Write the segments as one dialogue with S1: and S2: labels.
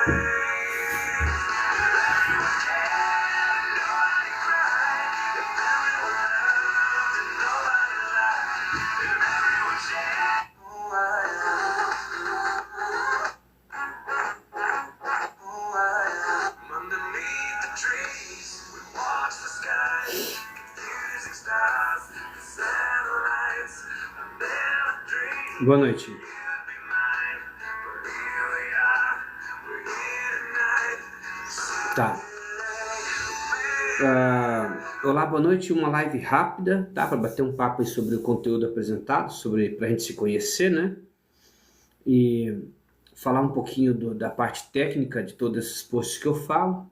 S1: Boa noite. Tá. Olá, boa noite. Uma live rápida, tá? Para bater um papo aí sobre o conteúdo apresentado, pra gente se conhecer, né? E falar um pouquinho da parte técnica de todos esses posts que eu falo.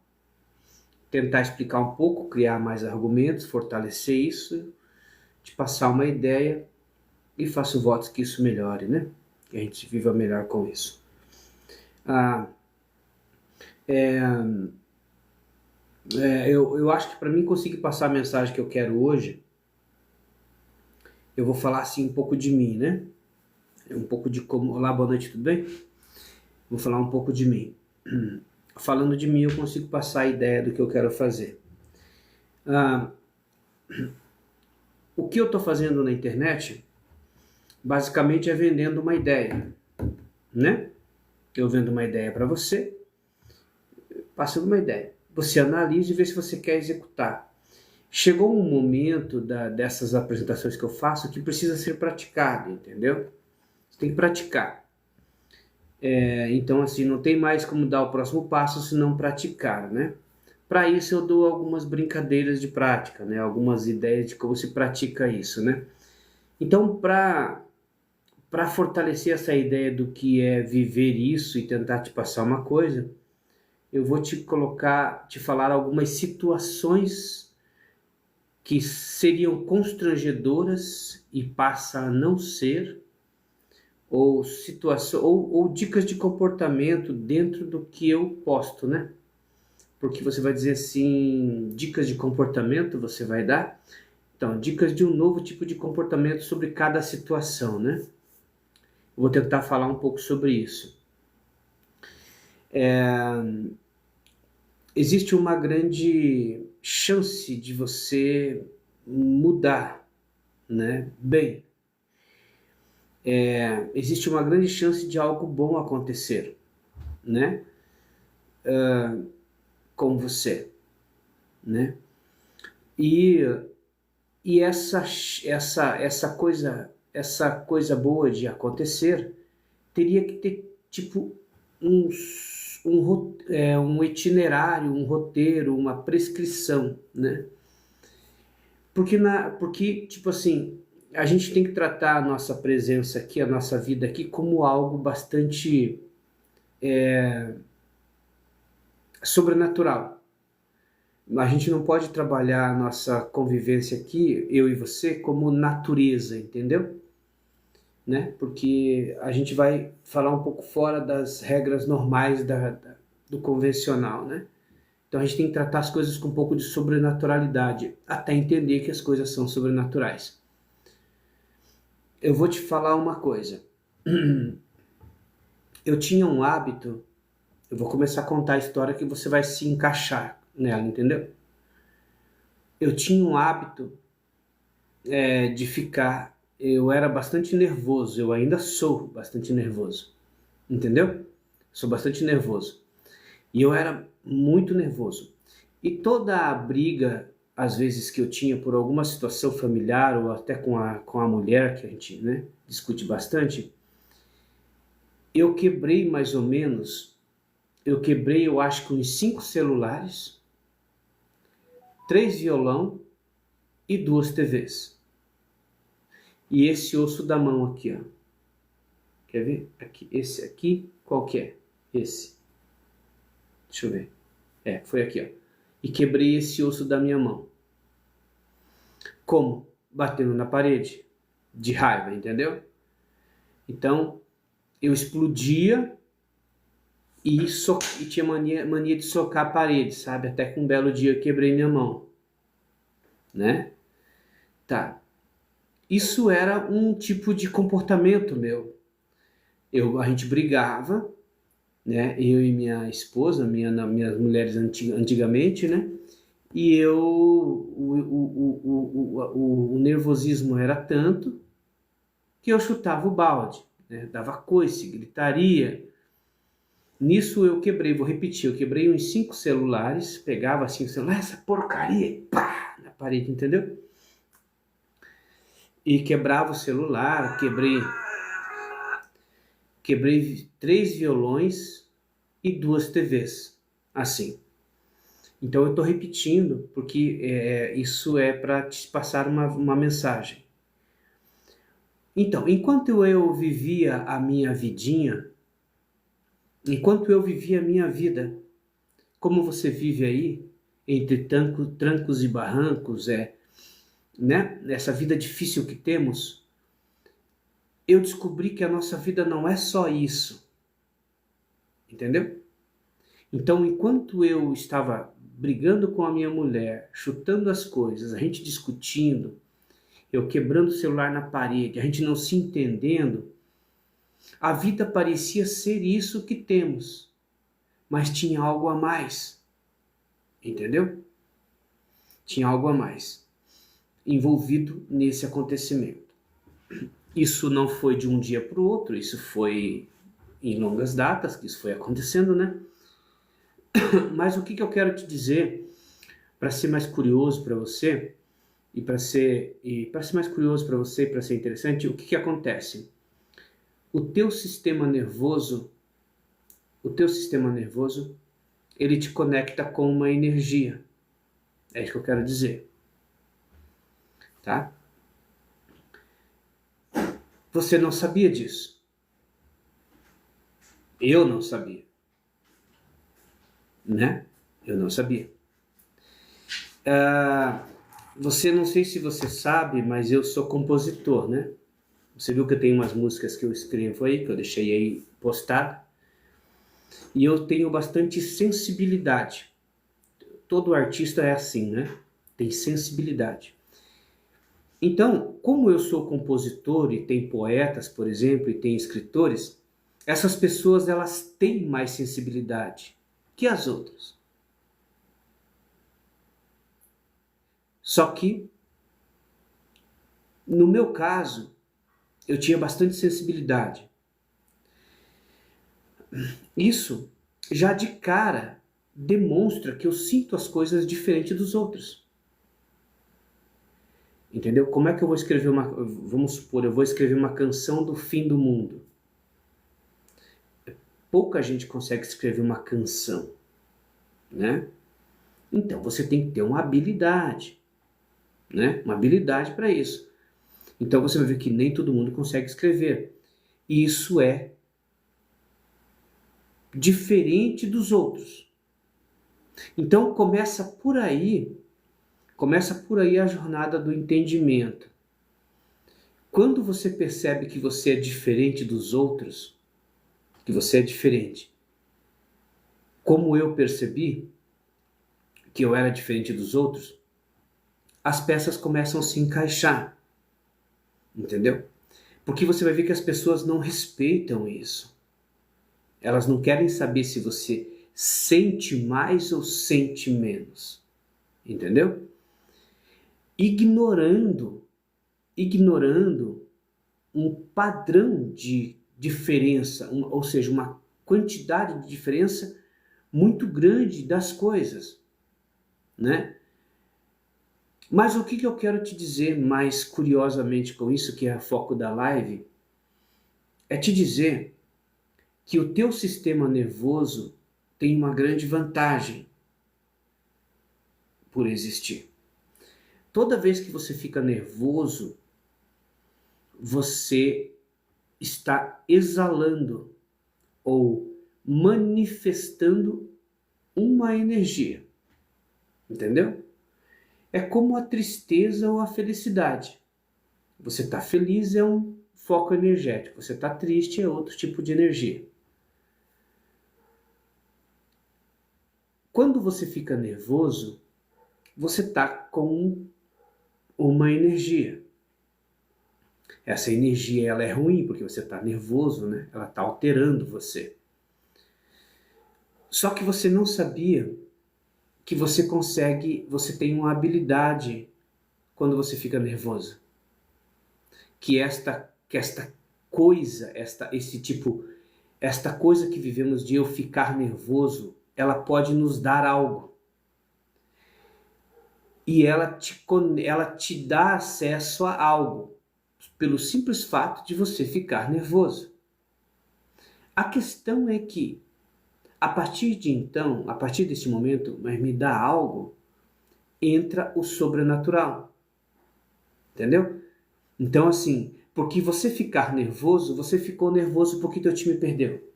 S1: Tentar explicar um pouco, criar mais argumentos, fortalecer isso, te passar uma ideia e faço votos que isso melhore, né? Que a gente viva melhor com isso. Eu acho que para mim conseguir passar a mensagem que eu quero hoje, eu vou falar assim um pouco de mim, né? Um pouco de como... Olá, boa noite, tudo bem? Vou falar um pouco de mim. Falando de mim, eu consigo passar a ideia do que eu quero fazer. O que eu estou fazendo na internet, basicamente é vendendo uma ideia, né? Eu vendo uma ideia para você, passando uma ideia. Você analisa e vê se você quer executar. Chegou um momento dessas apresentações que eu faço que precisa ser praticado, entendeu? Você tem que praticar. Então, assim, não tem mais como dar o próximo passo se não praticar, né? Para isso eu dou algumas brincadeiras de prática, né? Algumas ideias de como se pratica isso, né? Então, para fortalecer essa ideia do que é viver isso e tentar te passar uma coisa, eu vou te falar algumas situações que seriam constrangedoras e passa a não ser, ou dicas de comportamento dentro do que eu posto, né? Porque você vai dizer assim, dicas de comportamento você vai dar? Então, dicas de um novo tipo de comportamento sobre cada situação, né? Vou tentar falar um pouco sobre isso. Existe uma grande chance de você mudar, né? Bem, existe uma grande chance de algo bom acontecer, né? Com você, né? E essa coisa boa de acontecer teria que ter tipo um itinerário, um roteiro, uma prescrição, né? Porque tipo assim, a gente tem que tratar a nossa presença aqui, a nossa vida aqui, como algo bastante sobrenatural. A gente não pode trabalhar a nossa convivência aqui, eu e você, como natureza, entendeu? Né? Porque a gente vai falar um pouco fora das regras normais do convencional, né? Então a gente tem que tratar as coisas com um pouco de sobrenaturalidade, até entender que as coisas são sobrenaturais. Eu vou te falar uma coisa. Eu tinha um hábito, eu vou começar a contar a história que você vai se encaixar nela, entendeu? Eu tinha um hábito de ficar... Eu era bastante nervoso, eu ainda sou bastante nervoso, entendeu? Sou bastante nervoso. E eu era muito nervoso. E toda a briga, às vezes, que eu tinha por alguma situação familiar ou até com a mulher, que a gente, né, discute bastante, eu quebrei mais ou menos, eu acho que uns 5 celulares, 3 violão e 2 TVs. E esse osso da mão aqui, ó. Quer ver? Aqui, esse aqui, qual que é? Esse. Deixa eu ver. Foi aqui, ó. E quebrei esse osso da minha mão. Como? Batendo na parede. De raiva, entendeu? Então, eu explodia e tinha mania de socar a parede, sabe? Até que um belo dia eu quebrei minha mão. Né? Tá. Isso era um tipo de comportamento meu. A gente brigava, né? Eu e minha esposa, minhas mulheres antigamente, né? E o nervosismo era tanto que eu chutava o balde, né? Dava coice, gritaria. Nisso eu quebrei, vou repetir, eu quebrei uns 5 celulares, pegava assim o celular, essa porcaria, e pá, na parede, entendeu? E quebrava o celular, quebrei 3 violões e 2 TVs, assim. Então eu estou repetindo, porque isso é para te passar uma mensagem. Então, enquanto eu vivia a minha vidinha, enquanto eu vivia a minha vida, como você vive aí, entre trancos e barrancos, né? Essa vida difícil que temos, eu descobri que a nossa vida não é só isso, entendeu? Então, enquanto eu estava brigando com a minha mulher, chutando as coisas, a gente discutindo, eu quebrando o celular na parede, a gente não se entendendo, a vida parecia ser isso que temos, mas tinha algo a mais, entendeu? Tinha algo a mais envolvido nesse acontecimento. Isso não foi de um dia para o outro, isso foi em longas datas que isso foi acontecendo, né? Mas o que eu quero te dizer, para ser mais curioso para você, para ser mais curioso para você, para ser interessante, o que acontece? O teu sistema nervoso, ele te conecta com uma energia. É isso que eu quero dizer, tá? Você não sabia disso. Eu não sabia, né? Eu não sabia. Você, não sei se você sabe, mas eu sou compositor, né? Você viu que eu tenho umas músicas que eu escrevo aí, que eu deixei aí postado. E eu tenho bastante sensibilidade. Todo artista é assim, né? Tem sensibilidade. Então, como eu sou compositor e tem poetas, por exemplo, e tem escritores, essas pessoas elas têm mais sensibilidade que as outras. Só que, no meu caso, eu tinha bastante sensibilidade. Isso já de cara demonstra que eu sinto as coisas diferente dos outros. Entendeu? Como é que eu vou escrever vamos supor, eu vou escrever uma canção do fim do mundo. Pouca gente consegue escrever uma canção, né? Então você tem que ter uma habilidade, né? Uma habilidade para isso. Então você vai ver que nem todo mundo consegue escrever. E isso é diferente dos outros. Então começa por aí a jornada do entendimento. Quando você percebe que você é diferente dos outros, que você é diferente, como eu percebi que eu era diferente dos outros, as peças começam a se encaixar, entendeu? Porque você vai ver que as pessoas não respeitam isso. Elas não querem saber se você sente mais ou sente menos, entendeu? Ignorando um padrão de diferença, ou seja, uma quantidade de diferença muito grande das coisas, né? Mas o que eu quero te dizer mais curiosamente com isso, que é o foco da live, é te dizer que o teu sistema nervoso tem uma grande vantagem por existir. Toda vez que você fica nervoso, você está exalando ou manifestando uma energia, entendeu? É como a tristeza ou a felicidade. Você está feliz é um foco energético, você está triste é outro tipo de energia. Quando você fica nervoso, você está com uma energia. Essa energia ela é ruim porque você está nervoso, né? Ela está alterando você. Só que você não sabia que você tem uma habilidade quando você fica nervoso. Que esta coisa, esta coisa que vivemos de eu ficar nervoso, ela pode nos dar algo. E ela te dá acesso a algo, pelo simples fato de você ficar nervoso. A questão é que, a partir deste momento, mas me dá algo, entra o sobrenatural. Entendeu? Então, assim, porque você ficar nervoso, você ficou nervoso porque teu time perdeu.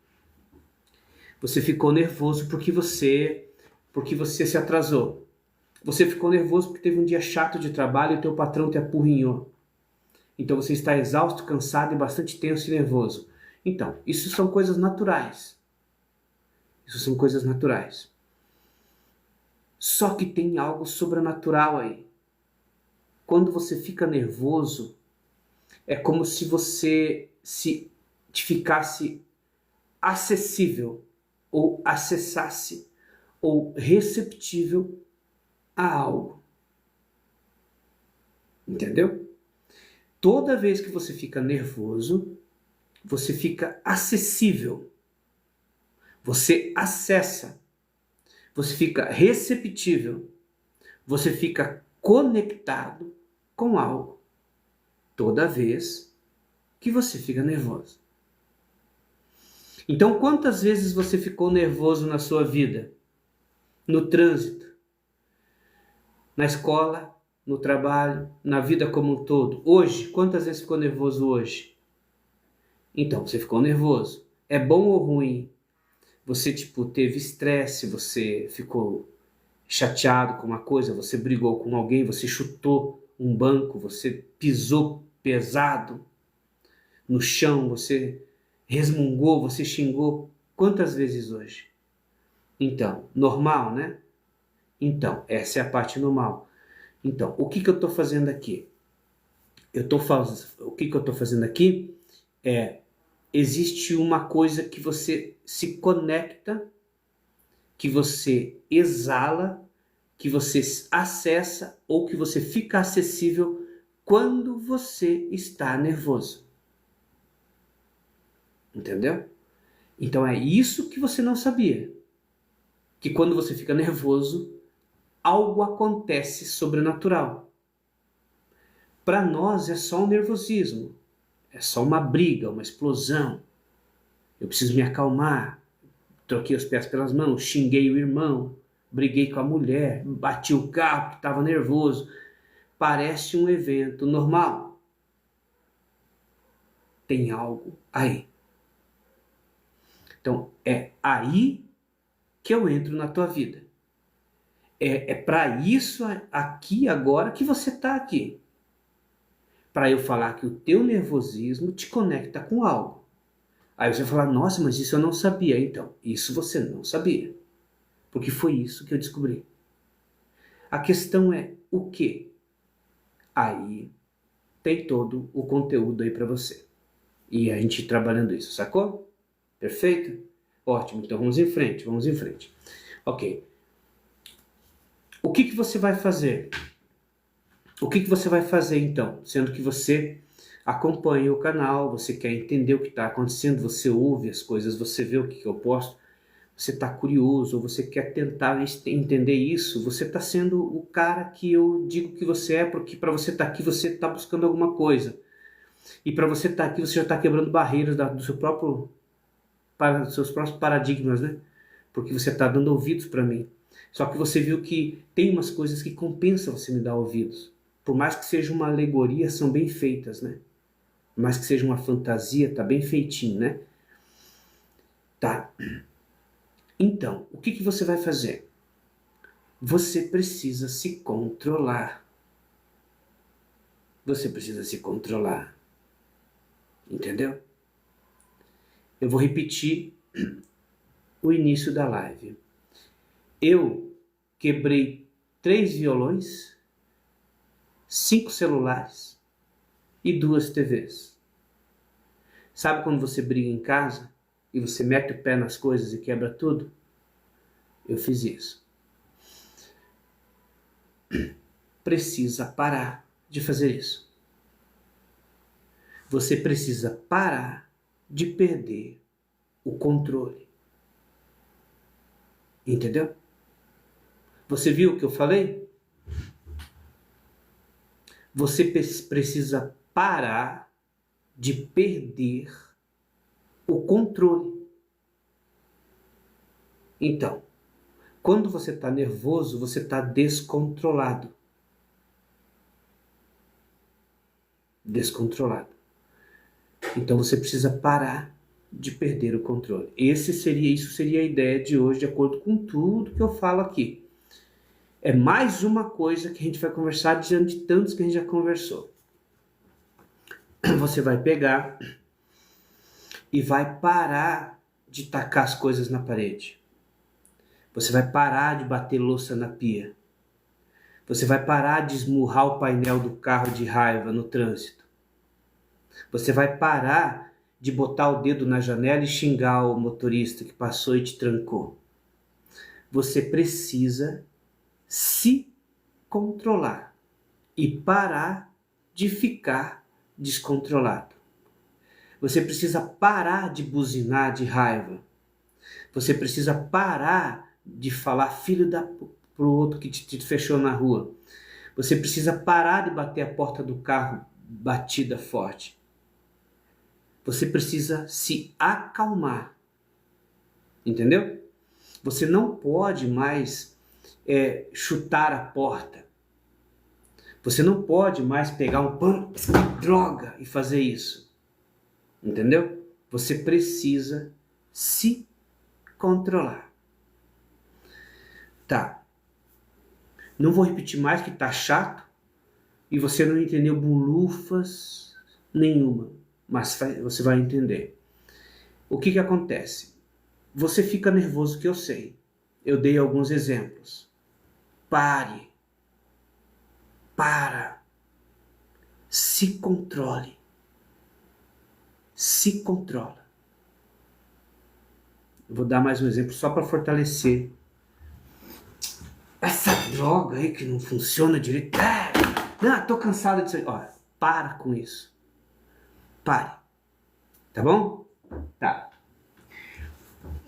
S1: Você ficou nervoso porque você se atrasou. Você ficou nervoso porque teve um dia chato de trabalho e teu patrão te apurrinhou. Então você está exausto, cansado e bastante tenso e nervoso. Então, isso são coisas naturais. Isso são coisas naturais. Só que tem algo sobrenatural aí. Quando você fica nervoso, é como se você te ficasse acessível, ou acessasse, ou receptível a algo. Entendeu? Toda vez que você fica nervoso, você fica acessível. Você acessa. Você fica receptível. Você fica conectado com algo. Toda vez que você fica nervoso. Então, quantas vezes você ficou nervoso na sua vida? No trânsito, na escola, no trabalho, na vida como um todo. Hoje, quantas vezes ficou nervoso hoje? Então, você ficou nervoso. É bom ou ruim? Você, teve estresse, você ficou chateado com uma coisa, você brigou com alguém, você chutou um banco, você pisou pesado no chão, você resmungou, você xingou. Quantas vezes hoje? Então, normal, né? Então, essa é a parte normal. Então, o que eu estou fazendo aqui? O que eu estou fazendo aqui é, existe uma coisa que você se conecta, que você exala, que você acessa ou que você fica acessível quando você está nervoso. Entendeu? Então é isso que você não sabia. Que quando você fica nervoso, algo acontece sobrenatural. Para nós é só um nervosismo, é só uma briga, uma explosão. Eu preciso me acalmar. Troquei os pés pelas mãos, xinguei o irmão, briguei com a mulher, bati o carro porque estava nervoso. Parece um evento normal. Tem algo aí. Então é aí que eu entro na tua vida. É para isso aqui agora que você está aqui. Para eu falar que o teu nervosismo te conecta com algo. Aí você vai falar, nossa, mas isso eu não sabia. Então, isso você não sabia. Porque foi isso que eu descobri. A questão é o quê? Aí tem todo o conteúdo aí para você. E a gente trabalhando isso, sacou? Perfeito? Ótimo, então vamos em frente. Ok. O que você vai fazer? O que você vai fazer então? Sendo que você acompanha o canal, você quer entender o que está acontecendo, você ouve as coisas, você vê o que eu posto, você está curioso, ou você quer tentar entender isso, você está sendo o cara que eu digo que você é, porque para você estar aqui você está buscando alguma coisa. E para você estar aqui você já está quebrando barreiras dos seus próprios paradigmas, né? Porque você está dando ouvidos para mim. Só que você viu que tem umas coisas que compensa você me dar ouvidos. Por mais que seja uma alegoria, são bem feitas, né? Por mais que seja uma fantasia, tá bem feitinho, né? Tá. Então, o que você vai fazer? Você precisa se controlar. Você precisa se controlar. Entendeu? Eu vou repetir o início da live. Eu quebrei 3 violões, 5 celulares e 2 TVs. Sabe quando você briga em casa e você mete o pé nas coisas e quebra tudo? Eu fiz isso. Precisa parar de fazer isso. Você precisa parar de perder o controle. Entendeu? Você viu o que eu falei? Você precisa parar de perder o controle. Então, quando você está nervoso, você está descontrolado. Descontrolado. Então você precisa parar de perder o controle. Isso seria a ideia de hoje, de acordo com tudo que eu falo aqui. É mais uma coisa que a gente vai conversar diante de tantos que a gente já conversou. Você vai pegar e vai parar de tacar as coisas na parede. Você vai parar de bater louça na pia. Você vai parar de esmurrar o painel do carro de raiva no trânsito. Você vai parar de botar o dedo na janela e xingar o motorista que passou e te trancou. Você precisa se controlar e parar de ficar descontrolado. Você precisa parar de buzinar de raiva. Você precisa parar de falar filho da pro outro que te fechou na rua. Você precisa parar de bater a porta do carro batida forte. Você precisa se acalmar. Entendeu? Você não pode mais chutar a porta. Você não pode mais pegar um pano, droga, e fazer isso. Entendeu? Você precisa se controlar. Tá. Não vou repetir mais que tá chato e você não entendeu bulufas nenhuma, mas você vai entender. O que acontece? Você fica nervoso, que eu sei. Eu dei alguns exemplos. Pare. Para. Se controle. Se controla. Eu vou dar mais um exemplo só para fortalecer. Essa droga aí que não funciona direito. Não, tô cansado disso aí. Olha, para com isso. Pare. Tá bom? Tá.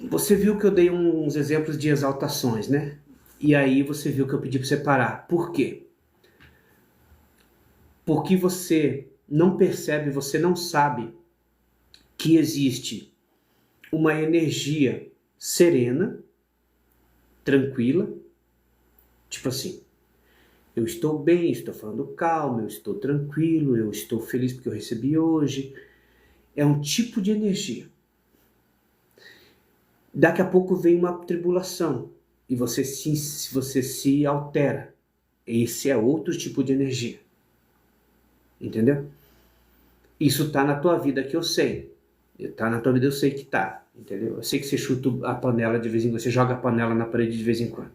S1: Você viu que eu dei uns exemplos de exaltações, né? E aí você viu que eu pedi para você parar. Por quê? Porque você não percebe, você não sabe que existe uma energia serena, tranquila, tipo assim, eu estou bem, estou falando calmo, eu estou tranquilo, eu estou feliz porque eu recebi hoje. É um tipo de energia. Daqui a pouco vem uma tribulação e você se altera. Esse é outro tipo de energia. Entendeu? Isso está na tua vida que eu sei. Está na tua vida, eu sei que está. Entendeu? Eu sei que você chuta a panela de vez em quando, você joga a panela na parede de vez em quando.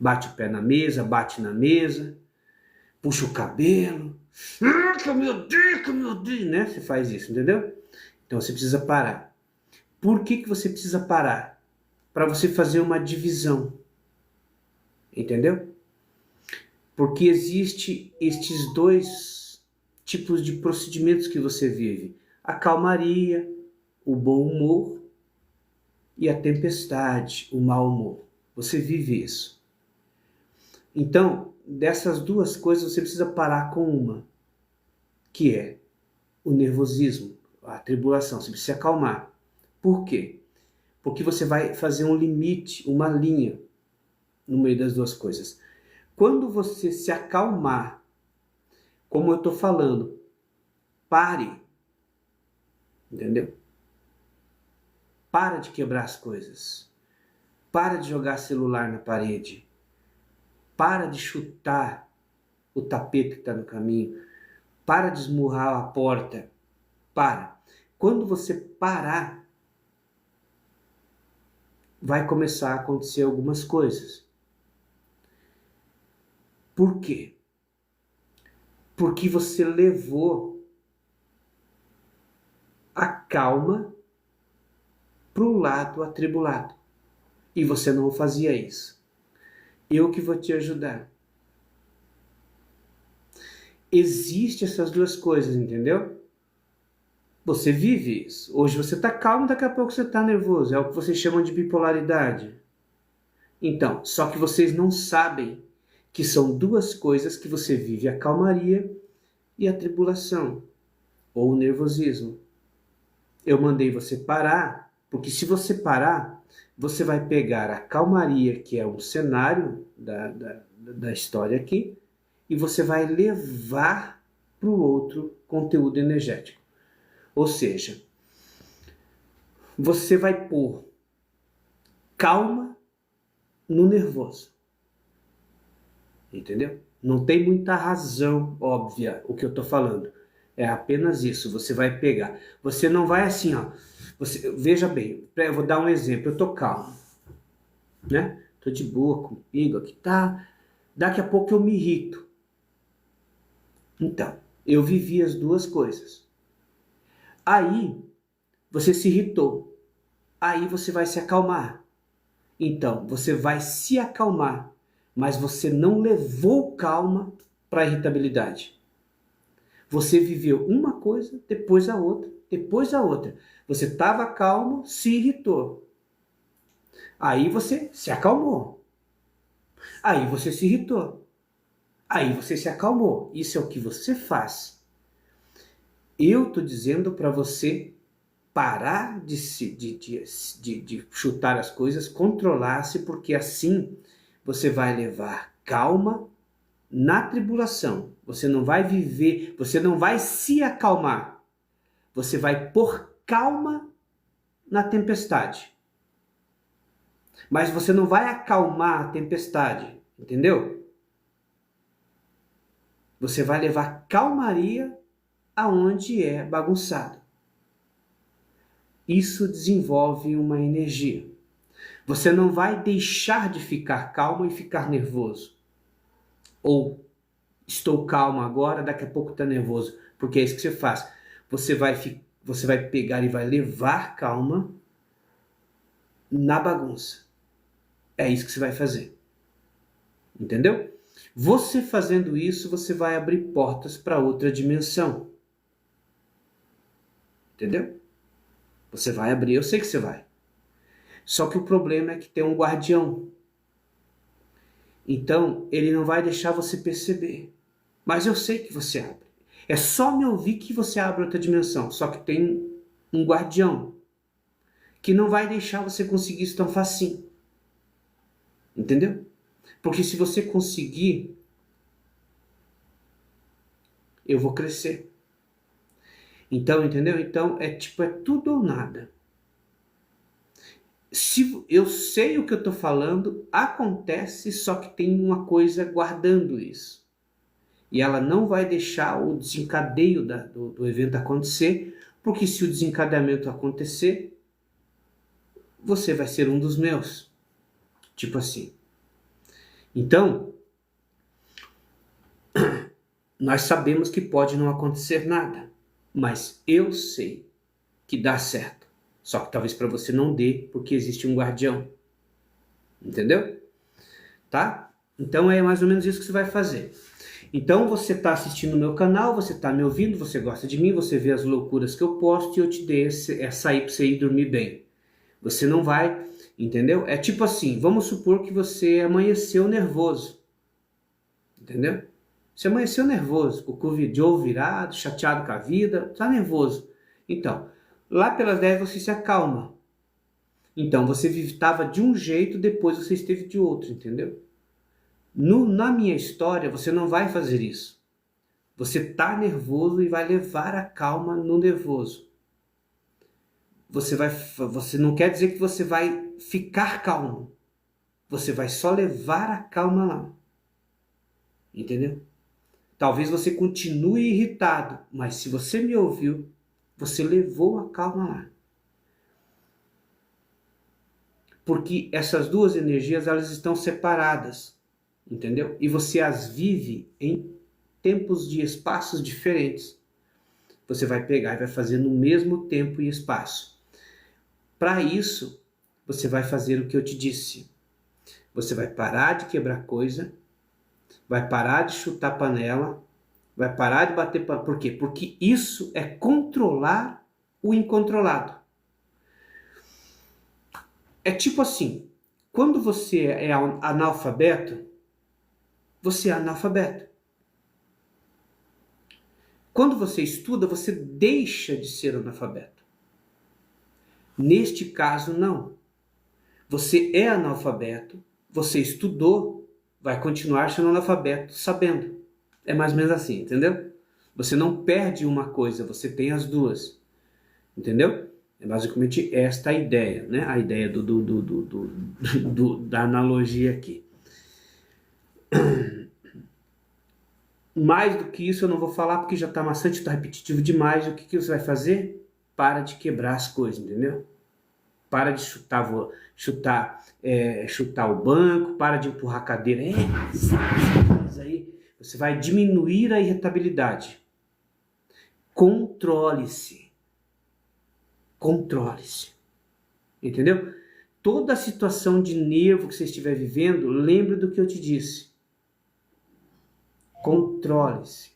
S1: Bate o pé na mesa, bate na mesa, puxa o cabelo. Que eu me odeio, né? Você faz isso, entendeu? Então você precisa parar. Por que você precisa parar? Para você fazer uma divisão. Entendeu? Porque existe estes dois tipos de procedimentos que você vive. A calmaria, o bom humor e a tempestade, o mau humor. Você vive isso. Então, dessas duas coisas você precisa parar com uma, que é o nervosismo, a tribulação. Você precisa se acalmar. Por quê? Porque você vai fazer um limite, uma linha no meio das duas coisas. Quando você se acalmar, como eu estou falando, pare. Entendeu? Para de quebrar as coisas. Para de jogar celular na parede. Para de chutar o tapete que está no caminho. Para de esmurrar a porta. Para. Quando você parar, vai começar a acontecer algumas coisas. Por quê? Porque você levou a calma para o lado atribulado. E você não fazia isso. Eu que vou te ajudar. Existem essas duas coisas, entendeu? Você vive isso. Hoje você está calmo, daqui a pouco você está nervoso. É o que vocês chamam de bipolaridade. Então, só que vocês não sabem que são duas coisas que você vive: a calmaria e a tribulação, ou o nervosismo. Eu mandei você parar, porque se você parar, você vai pegar a calmaria, que é um cenário da história aqui, e você vai levar para o outro conteúdo energético. Ou seja, você vai pôr calma no nervoso. Entendeu? Não tem muita razão óbvia o que eu estou falando. É apenas isso. Você vai pegar. Você não vai assim, ó. Veja bem, eu vou dar um exemplo. Eu tô calmo, né? Tô de boa comigo aqui, tá? Daqui a pouco eu me irrito. Então, eu vivi as duas coisas. Aí, você se irritou. Aí você vai se acalmar. Então, você vai se acalmar, mas você não levou calma para a irritabilidade. Você viveu uma coisa, depois a outra, depois a outra. Você estava calmo, se irritou. Aí você se acalmou. Aí você se irritou. Aí você se acalmou. Isso é o que você faz. Eu estou dizendo para você parar de chutar as coisas, controlar-se, porque assim você vai levar calma na tribulação. Você não vai viver, você não vai se acalmar. Você vai pôr calma na tempestade. Mas você não vai acalmar a tempestade, entendeu? Você vai levar calmaria aonde é bagunçado. Isso desenvolve uma energia. Você não vai deixar de ficar calmo e ficar nervoso. Ou estou calmo agora, daqui a pouco está nervoso. Porque é isso que você faz. Você vai pegar e vai levar calma na bagunça. É isso que você vai fazer. Entendeu? Você fazendo isso, você vai abrir portas para outra dimensão. Entendeu? Você vai abrir, eu sei que você vai. Só que o problema é que tem um guardião. Então, ele não vai deixar você perceber. Mas eu sei que você abre. É só me ouvir que você abre outra dimensão. Só que tem um guardião que não vai deixar você conseguir isso tão facinho. Entendeu? Porque se você conseguir, eu vou crescer. Então, entendeu? Então, é tudo ou nada. Se eu sei o que eu estou falando, acontece, só que tem uma coisa guardando isso. E ela não vai deixar o desencadeio do evento acontecer, porque se o desencadeamento acontecer, você vai ser um dos meus. Tipo assim. Então, nós sabemos que pode não acontecer nada, mas eu sei que dá certo. Só que talvez para você não dê, porque existe um guardião. Entendeu? Tá? Então é mais ou menos isso que você vai fazer. Então você está assistindo o meu canal, você está me ouvindo, você gosta de mim, você vê as loucuras que eu posto e eu te dei essa aí para você ir dormir bem. Você não vai, entendeu? É tipo assim, vamos supor que você amanheceu nervoso. Entendeu? Você amanheceu nervoso, com o cu de olho virado, chateado com a vida, está nervoso. Então, lá pelas 10 você se acalma. Então, você estava de um jeito, depois você esteve de outro, entendeu? Na minha história, você não vai fazer isso. Você está nervoso e vai levar a calma no nervoso. Você não quer dizer que você vai ficar calmo. Você vai só levar a calma lá. Entendeu? Talvez você continue irritado, mas se você me ouviu, você levou a calma lá. Porque essas duas energias, elas estão separadas, entendeu? E você as vive em tempos de espaços diferentes. Você vai pegar e vai fazer no mesmo tempo e espaço. Para isso, você vai fazer o que eu te disse. Você vai parar de quebrar coisa, vai parar de chutar panela, vai parar de bater panela. Por quê? Porque isso é controlar o incontrolado. É tipo assim, quando você é analfabeto, você é analfabeto. Quando você estuda, você deixa de ser analfabeto. Neste caso, não. Você é analfabeto, você estudou, vai continuar sendo analfabeto sabendo. É mais ou menos assim, entendeu? Você não perde uma coisa, você tem as duas. Entendeu? É basicamente esta a ideia, né? A ideia da analogia aqui. Mais do que isso eu não vou falar porque já está maçante, está repetitivo demais. O que, que você vai fazer? Para de quebrar as coisas, entendeu? Para de chutar o banco, para de empurrar a cadeira. Aí você vai diminuir a irritabilidade. Controle-se. Controle-se. Entendeu? Toda a situação de nervo que você estiver vivendo, lembre do que eu te disse. Controle-se.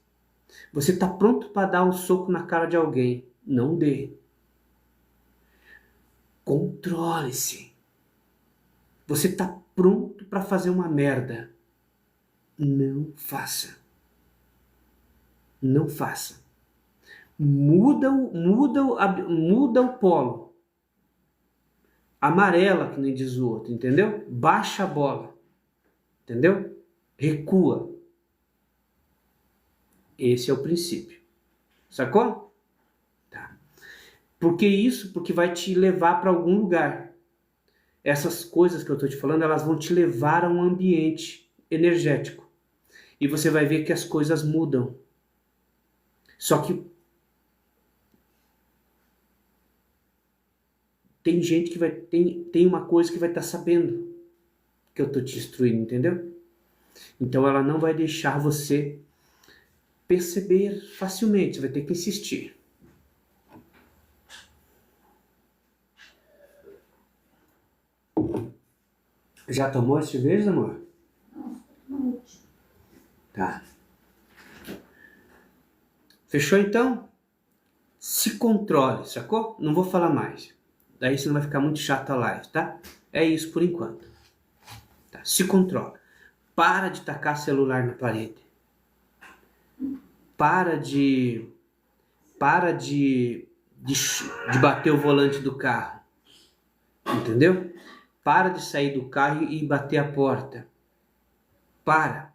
S1: Você está pronto para dar um soco na cara de alguém. Não dê. Controle-se. Você está pronto para fazer uma merda. Não faça. Não faça. Muda o polo. Amarela, que nem diz o outro, entendeu? Baixa a bola. Entendeu? Recua. Esse é o princípio. Sacou? Tá. Por que isso? Porque vai te levar para algum lugar. Essas coisas que eu estou te falando, elas vão te levar a um ambiente energético. E você vai ver que as coisas mudam. Só que tem gente que tem uma coisa que vai estar sabendo que eu estou te instruindo, entendeu? Então ela não vai deixar você perceber facilmente, você vai ter que insistir. Já tomou esse cerveja, amor?
S2: Não.
S1: Tá. Fechou então? Se controle, sacou? Não vou falar mais. Daí senão vai ficar muito chato a live, tá? É isso por enquanto. Tá? Se controla. Para de tacar celular na parede. Para de bater o volante do carro. Entendeu? Para de sair do carro e bater a porta. Para.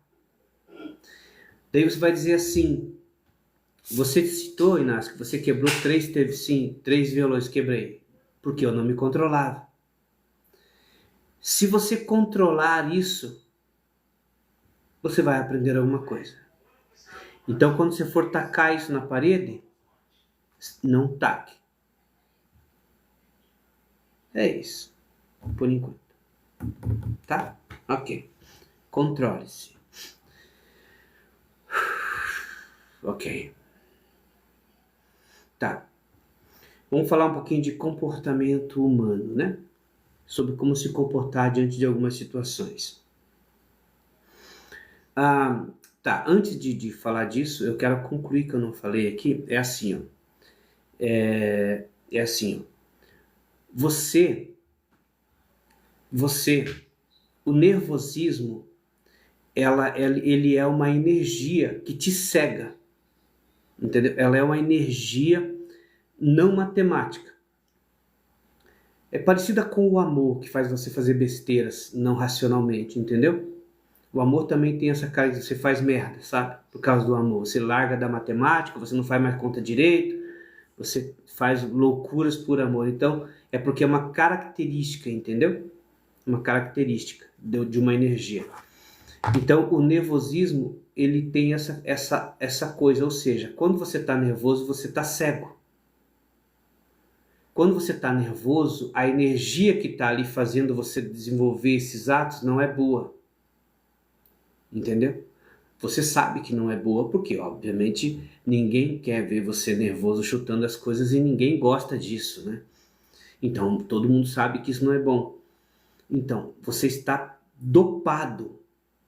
S1: Daí você vai dizer assim, você citou, Inácio, que você quebrou 3 violões, quebrei. Porque eu não me controlava. Se você controlar isso, você vai aprender alguma coisa. Então, quando você for tacar isso na parede, não taque. É isso. Por enquanto. Tá? Ok. Controle-se. Ok. Tá. Vamos falar um pouquinho de comportamento humano, né? Sobre como se comportar diante de algumas situações. Tá, antes de falar disso, eu quero concluir que eu não falei aqui. É assim, ó. É assim, ó. O nervosismo, ele é uma energia que te cega, entendeu? Ela é uma energia não matemática. É parecida com o amor, que faz você fazer besteiras não racionalmente, entendeu? O amor também tem essa cara de você faz merda, sabe? Por causa do amor. Você larga da matemática, você não faz mais conta direito, você faz loucuras por amor. Então, é porque é uma característica, entendeu? Uma característica de uma energia. Então, o nervosismo, ele tem essa coisa, ou seja, quando você está nervoso, você está cego. Quando você está nervoso, a energia que está ali fazendo você desenvolver esses atos não é boa. Entendeu? Você sabe que não é boa porque, obviamente, ninguém quer ver você nervoso chutando as coisas e ninguém gosta disso, né? Então, todo mundo sabe que isso não é bom. Então, você está dopado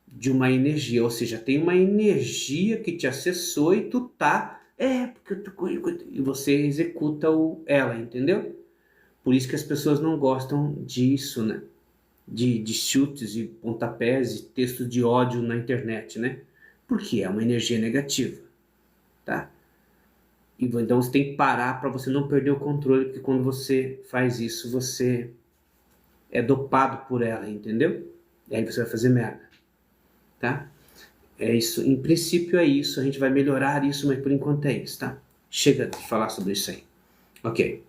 S1: de uma energia, ou seja, tem uma energia que te acessou e tu tá, porque eu tô e você executa ela, entendeu? Por isso que as pessoas não gostam disso, né? De chutes e pontapés e textos de ódio na internet, né? Porque é uma energia negativa, tá? E então você tem que parar para você não perder o controle, porque quando você faz isso, você é dopado por ela, entendeu? E aí você vai fazer merda, tá? É isso, em princípio é isso, a gente vai melhorar isso, mas por enquanto é isso, tá? Chega de falar sobre isso aí. Ok.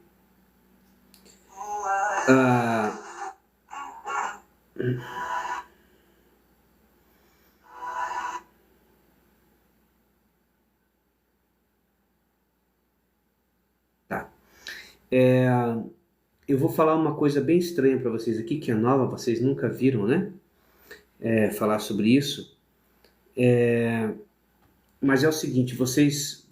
S1: Tá. Eu vou falar uma coisa bem estranha para vocês aqui, que é nova, vocês nunca viram, né? Falar sobre isso. Mas é o seguinte, vocês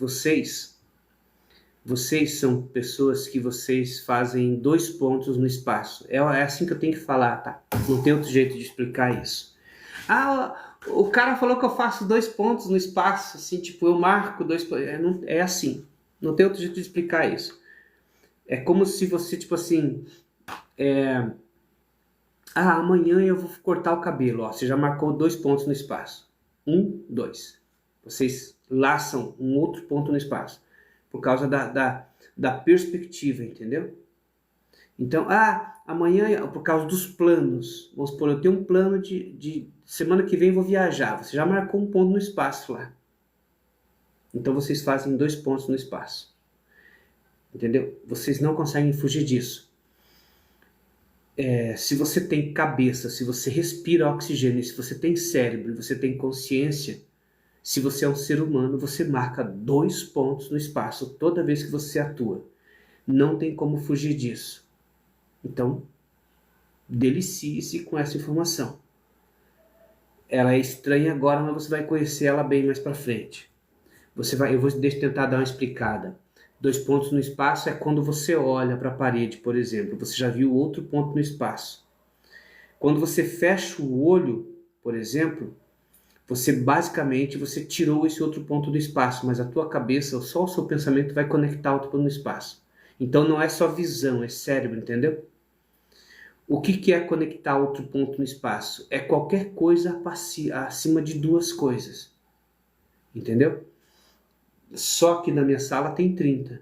S1: são pessoas que vocês fazem 2 pontos no espaço. É assim que eu tenho que falar, tá? Não tem outro jeito de explicar isso. O cara falou que eu faço 2 pontos no espaço, assim, tipo, eu marco 2 pontos. É assim. Não tem outro jeito de explicar isso. É como se você, tipo assim, amanhã eu vou cortar o cabelo, ó. Você já marcou 2 pontos no espaço. 1, 2. Vocês laçam um outro ponto no espaço. Por causa da perspectiva, entendeu? Então, amanhã, por causa dos planos. Vamos supor, eu tenho um plano de semana que vem vou viajar. Você já marcou um ponto no espaço lá. Então vocês fazem 2 pontos no espaço. Entendeu? Vocês não conseguem fugir disso. Se você tem cabeça, se você respira oxigênio, se você tem cérebro, você tem consciência, se você é um ser humano, você marca 2 pontos no espaço toda vez que você atua. Não tem como fugir disso. Então, delicie-se com essa informação. Ela é estranha agora, mas você vai conhecer ela bem mais para frente. Eu vou tentar dar uma explicada. 2 pontos no espaço é quando você olha para a parede, por exemplo. Você já viu outro ponto no espaço. Quando você fecha o olho, por exemplo, você tirou esse outro ponto do espaço, mas a tua cabeça, só o seu pensamento vai conectar outro ponto no espaço. Então não é só visão, é cérebro, entendeu? O que é conectar outro ponto no espaço? É qualquer coisa acima de 2 coisas. Entendeu? Só que na minha sala tem 30.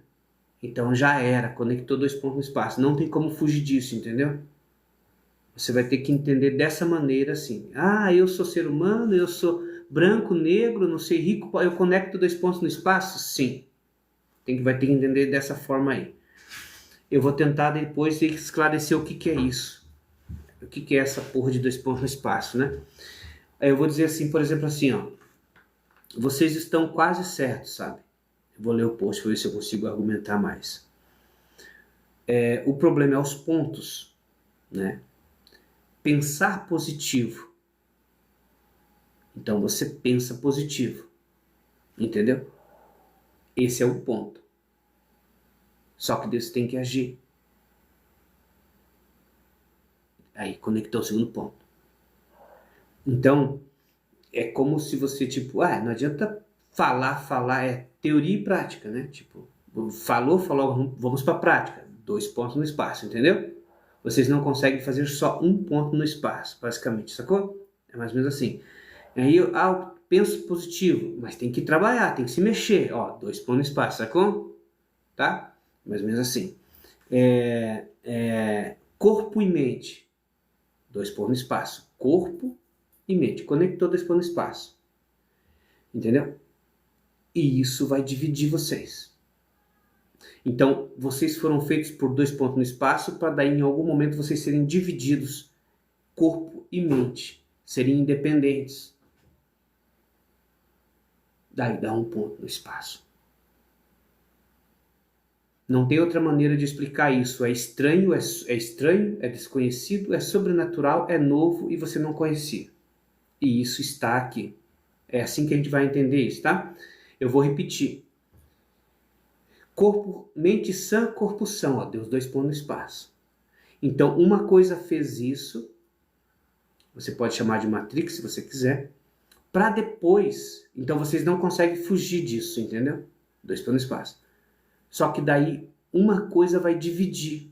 S1: Então já era, conectou 2 pontos no espaço. Não tem como fugir disso, entendeu? Você vai ter que entender dessa maneira assim. Eu sou ser humano, eu sou branco, negro, não sei, rico, eu conecto 2 pontos no espaço? Sim. Vai ter que entender dessa forma aí. Eu vou tentar depois esclarecer o que é isso. O que é essa porra de 2 pontos no espaço, né? Aí eu vou dizer assim, por exemplo, assim, ó. Vocês estão quase certos, sabe? Eu vou ler o post para ver se eu consigo argumentar mais. O problema é os pontos, né? Pensar positivo. Então você pensa positivo. Entendeu? Esse é o ponto. Só que Deus tem que agir. Aí conectou o segundo ponto. Então, é como se você, tipo, não adianta falar, é teoria e prática, né? Tipo, falou, vamos para a prática. 2 pontos no espaço, entendeu? Vocês não conseguem fazer só um ponto no espaço, basicamente, sacou? É mais ou menos assim. Aí eu penso positivo, mas tem que trabalhar, tem que se mexer. 2 pontos no espaço, sacou? Tá? Mais ou menos assim. Corpo e mente. 2 pontos no espaço. Corpo e mente. Conectou 2 pontos no espaço. Entendeu? E isso vai dividir vocês. Então, vocês foram feitos por 2 pontos no espaço para daí em algum momento vocês serem divididos, corpo e mente, serem independentes. Daí dá 1 ponto no espaço. Não tem outra maneira de explicar isso. É estranho, é desconhecido, é sobrenatural, é novo e você não conhecia. E isso está aqui. É assim que a gente vai entender isso, tá? Eu vou repetir. Mente sã, corpo são. Deu os 2 pontos no espaço. Então, uma coisa fez isso, você pode chamar de matrix se você quiser, para depois, então vocês não conseguem fugir disso, entendeu? Dois pés no espaço. Só que daí uma coisa vai dividir.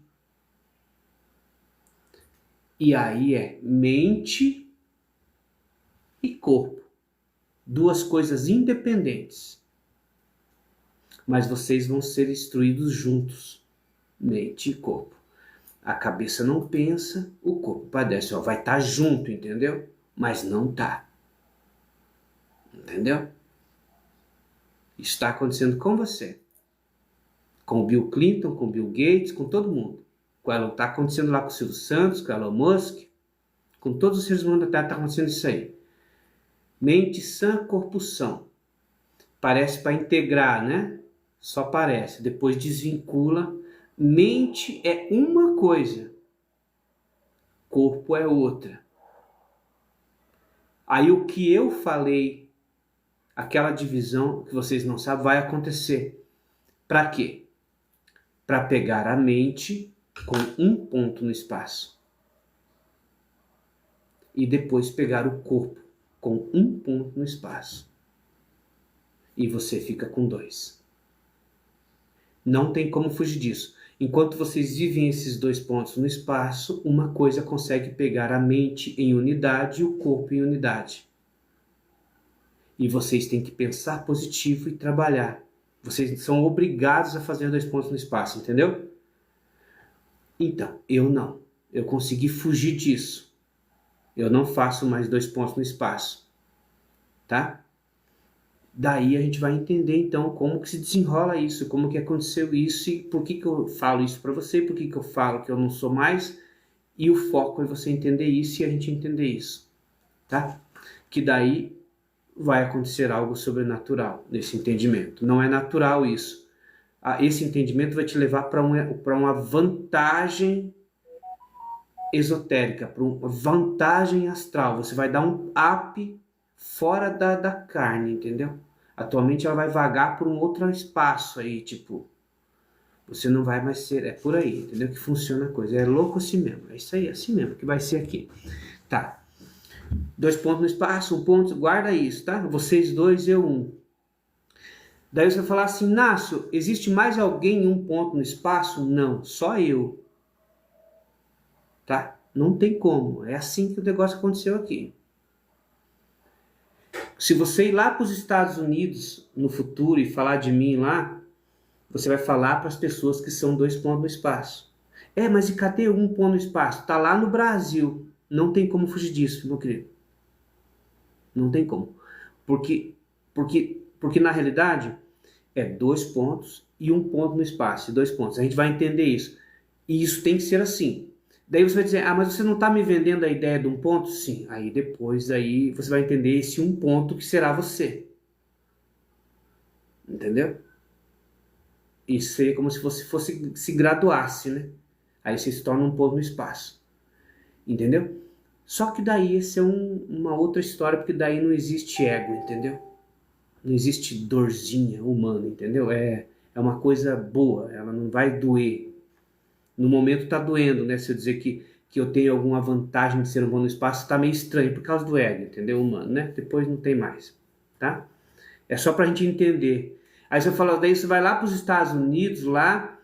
S1: E aí é mente e corpo. Duas coisas independentes. Mas vocês vão ser instruídos juntos. Mente e corpo. A cabeça não pensa, o corpo padece. Ó, vai estar junto, entendeu? Mas não tá. Entendeu? Isso está acontecendo com você. Com o Bill Clinton, com o Bill Gates, com todo mundo. Está acontecendo lá com o Silvio Santos, com o Elon Musk. Com todos os seres humanos da Terra está acontecendo isso aí. Mente sã, corpo são. Parece para integrar, né? Só parece. Depois desvincula. Mente é uma coisa. Corpo é outra. Aí o que eu falei, aquela divisão que vocês não sabem, vai acontecer. Para quê? Para pegar a mente com um ponto no espaço. E depois pegar o corpo com um ponto no espaço. E você fica com dois. Não tem como fugir disso. Enquanto vocês vivem esses dois pontos no espaço, uma coisa consegue pegar a mente em unidade e o corpo em unidade. E vocês têm que pensar positivo e trabalhar. Vocês são obrigados a fazer dois pontos no espaço, entendeu? Então, eu não. Eu consegui fugir disso. Eu não faço mais dois pontos no espaço. Tá? Daí a gente vai entender então como que se desenrola isso, como que aconteceu isso e por que que eu falo isso para você, por que que eu falo que eu não sou mais, e o foco é você entender isso e a gente entender isso, tá? Que daí vai acontecer algo sobrenatural nesse entendimento. Não é natural isso. Esse entendimento vai te levar para uma vantagem esotérica, para uma vantagem astral. Você vai dar um up fora da carne, entendeu? Atualmente ela vai vagar por um outro espaço aí, tipo, você não vai mais ser, é por aí, entendeu? Que funciona a coisa, é louco assim mesmo, é isso aí, assim mesmo, que vai ser aqui. Tá, dois pontos no espaço, um ponto, guarda isso, tá? Vocês dois, eu um. Daí você vai falar assim, Nácio, existe mais alguém em um ponto no espaço? Não, só eu. Tá? Não tem como, é assim que o negócio aconteceu aqui. Se você ir lá para os Estados Unidos no futuro e falar de mim lá, você vai falar para as pessoas que são dois pontos no espaço. É, mas e cadê um ponto no espaço? Está lá no Brasil. Não tem como fugir disso, meu querido. Não tem como. Porque na realidade é dois pontos e um ponto no espaço. Dois pontos. A gente vai entender isso. E isso tem que ser assim. Daí você vai dizer, ah, mas você não está me vendendo a ideia de um ponto? Sim. Aí depois aí você vai entender esse um ponto que será você. Entendeu? Isso seria como se você fosse se graduasse, né? Aí você se torna um ponto no espaço. Entendeu? Só que daí esse é uma outra história, porque daí não existe ego, entendeu? Não existe dorzinha humana, entendeu? É uma coisa boa, ela não vai doer. No momento tá doendo, né? Se eu dizer que eu tenho alguma vantagem de ser um bom no espaço, tá meio estranho por causa do ego, entendeu? Humano, né? Depois não tem mais, tá? É só pra gente entender. Aí você fala, daí você vai lá pros Estados Unidos, lá,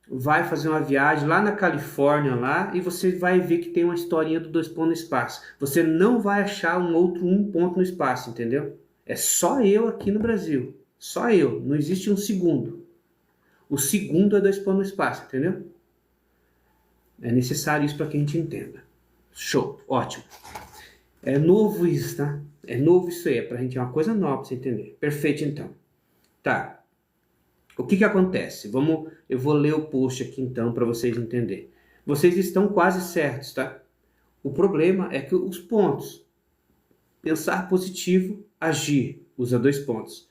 S1: vai fazer uma viagem lá na Califórnia, lá, e você vai ver que tem uma historinha do dois pontos no espaço. Você não vai achar um outro um ponto no espaço, entendeu? É só eu aqui no Brasil. Só eu. Não existe um segundo. O segundo é dois pontos no espaço, entendeu? É necessário isso para que a gente entenda. Show, ótimo. É novo isso, tá? É novo isso aí, é pra gente, é uma coisa nova pra você entender. Perfeito, então. Tá. O que que acontece? Eu vou ler o post aqui, então, para vocês entenderem. Vocês estão quase certos, tá? O problema é que os pontos, pensar positivo, agir, usa dois pontos.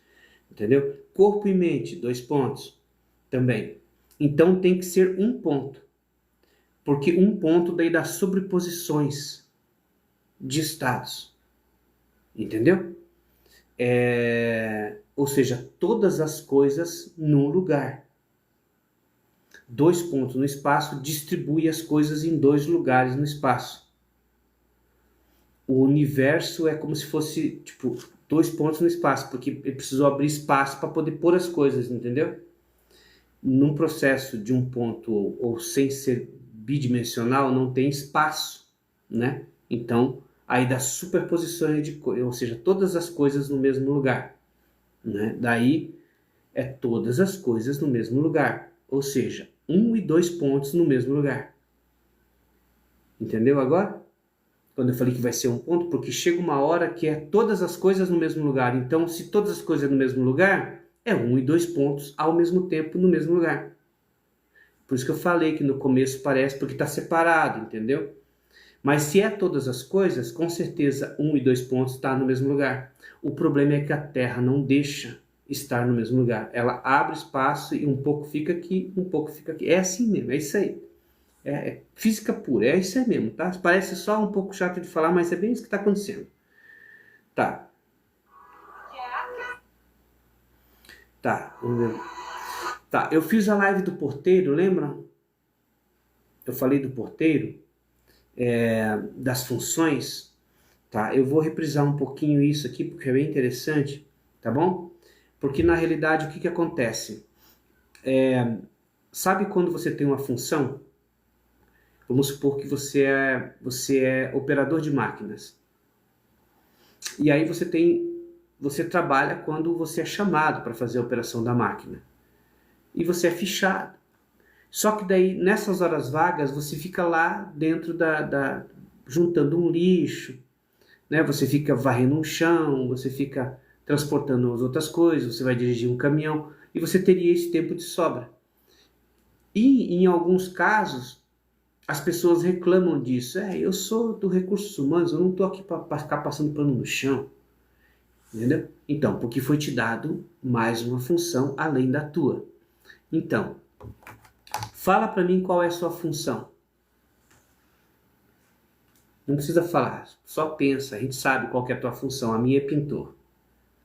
S1: Entendeu? Corpo e mente, dois pontos também. Então tem que ser um ponto. Porque um ponto daí dá sobreposições de estados. Entendeu? Ou seja, todas as coisas num lugar. Dois pontos no espaço distribui as coisas em dois lugares no espaço. O universo é como se fosse, tipo, dois pontos no espaço, porque ele precisou abrir espaço para poder pôr as coisas, entendeu? Num processo de um ponto ou sem ser bidimensional, não tem espaço, né? Então, aí dá superposições de coisas, ou seja, todas as coisas no mesmo lugar, né? Daí é todas as coisas no mesmo lugar, ou seja, um e dois pontos no mesmo lugar. Entendeu agora? Quando eu falei que vai ser um ponto, porque chega uma hora que é todas as coisas no mesmo lugar. Então, se todas as coisas no mesmo lugar, é um e dois pontos ao mesmo tempo no mesmo lugar. Por isso que eu falei que no começo parece porque está separado, entendeu? Mas se é todas as coisas, com certeza um e dois pontos está no mesmo lugar. O problema é que a Terra não deixa estar no mesmo lugar. Ela abre espaço e um pouco fica aqui, um pouco fica aqui. É assim mesmo, é isso aí. É física pura, é isso aí mesmo, tá? Parece só um pouco chato de falar, mas é bem isso que está acontecendo. Tá. Tá, vamos ver. Tá, eu fiz a live do porteiro, lembra? Eu falei do porteiro, das funções, tá? Eu vou reprisar um pouquinho isso aqui, porque é bem interessante, tá bom? Porque na realidade o que acontece? Sabe quando você tem uma função? Vamos supor que você é operador de máquinas. E aí você trabalha quando você é chamado para fazer a operação da máquina. E você é fichado. Só que daí, nessas horas vagas, você fica lá dentro juntando um lixo, né? Você fica varrendo um chão, você fica transportando as outras coisas, você vai dirigir um caminhão, e você teria esse tempo de sobra. E, em alguns casos, as pessoas reclamam disso. Eu sou do recursos humanos, eu não estou aqui para ficar passando pano no chão. Entendeu? Então, porque foi te dado mais uma função além da tua. Então, fala para mim qual é a sua função. Não precisa falar, só pensa, a gente sabe qual que é a tua função. A minha é pintor.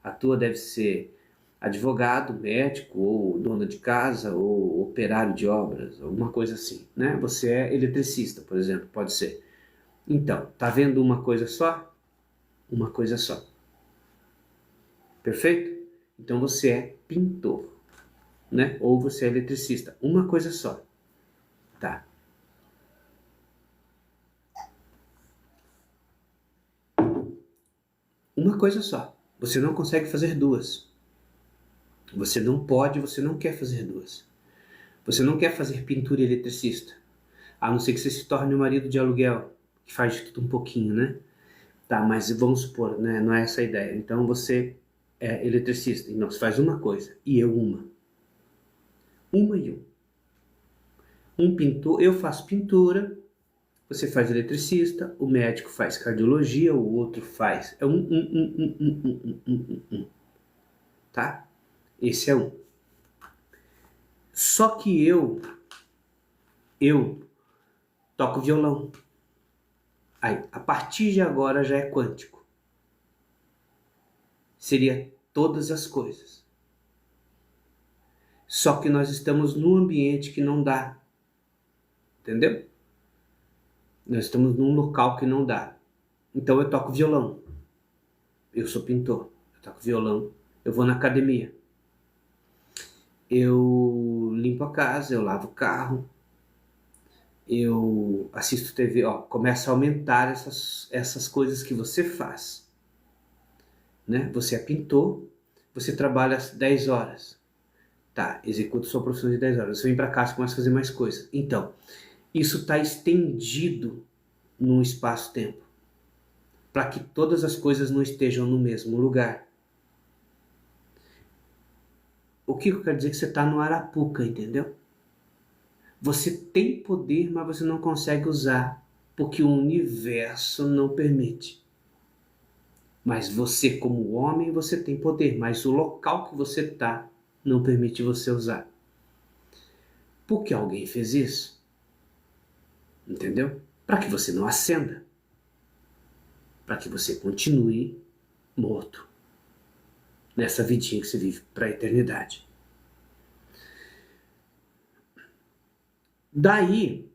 S1: A tua deve ser advogado, médico, ou dona de casa, ou operário de obras, alguma coisa assim, né? Você é eletricista, por exemplo, pode ser. Então, tá vendo uma coisa só? Uma coisa só. Perfeito? Então você é pintor, né? Ou você é eletricista. Uma coisa só. Tá. Uma coisa só. Você não consegue fazer duas. Você não pode, você não quer fazer duas. Você não quer fazer pintura e eletricista. A não ser que você se torne um marido de aluguel, que faz de tudo um pouquinho, né? Tá, mas vamos supor, né? Não é essa a ideia. Então você é eletricista. Não, você faz uma coisa. E eu uma. Uma e um. Um pintor, eu faço pintura, você faz eletricista, o médico faz cardiologia, o outro faz. É um. Tá? Esse é um. Só que eu toco violão. Aí, a partir de agora já é quântico. Seria todas as coisas. Só que nós estamos num ambiente que não dá. Entendeu? Nós estamos num local que não dá. Então eu toco violão. Eu sou pintor. Eu toco violão. Eu vou na academia. Eu limpo a casa, eu lavo o carro. Eu assisto TV. Ó, começa a aumentar essas coisas que você faz. Né? Você é pintor. Você trabalha 10 horas. Tá, executa sua profissão de 10 horas. Você vem para casa e começa a fazer mais coisas. Então, isso está estendido num espaço-tempo, para que todas as coisas não estejam no mesmo lugar. O que eu quero dizer é que você está no Arapuca, entendeu? Você tem poder, mas você não consegue usar, porque o universo não permite. Mas você, como homem, você tem poder, mas o local que você está não permite você usar. Porque alguém fez isso. Entendeu? Para que você não acenda. Para que você continue morto. Nessa vidinha que você vive para a eternidade. Daí,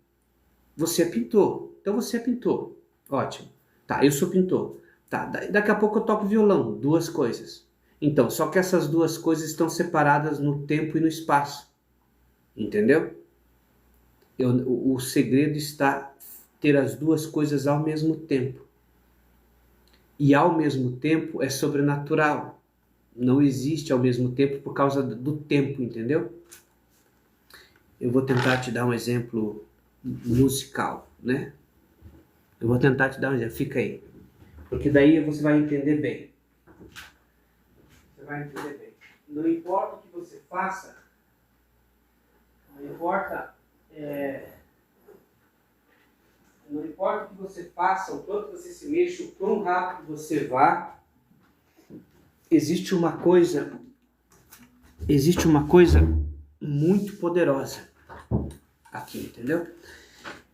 S1: você é pintor. Então você é pintor. Ótimo. Tá, eu sou pintor. Tá, daqui a pouco eu toco violão. Duas coisas. Então, só que essas duas coisas estão separadas no tempo e no espaço. Entendeu? O segredo está ter as duas coisas ao mesmo tempo. E ao mesmo tempo é sobrenatural. Não existe ao mesmo tempo por causa do tempo, entendeu? Eu vou tentar te dar um exemplo musical, né? Eu vou tentar te dar um exemplo, fica aí. Porque daí você vai entender bem. Você vai entender bem. Não importa o que você faça, não importa o que você faça, o quanto você se mexa, o quão rápido você vá, existe uma coisa muito poderosa aqui, entendeu?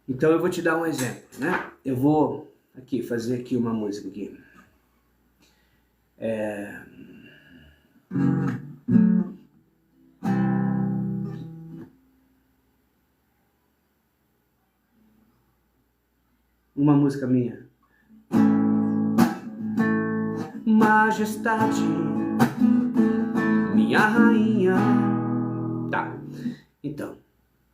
S1: Então eu vou te dar um exemplo, né? Eu vou aqui fazer aqui uma música aqui. Uma música minha. Majestade, minha rainha. Tá. Então,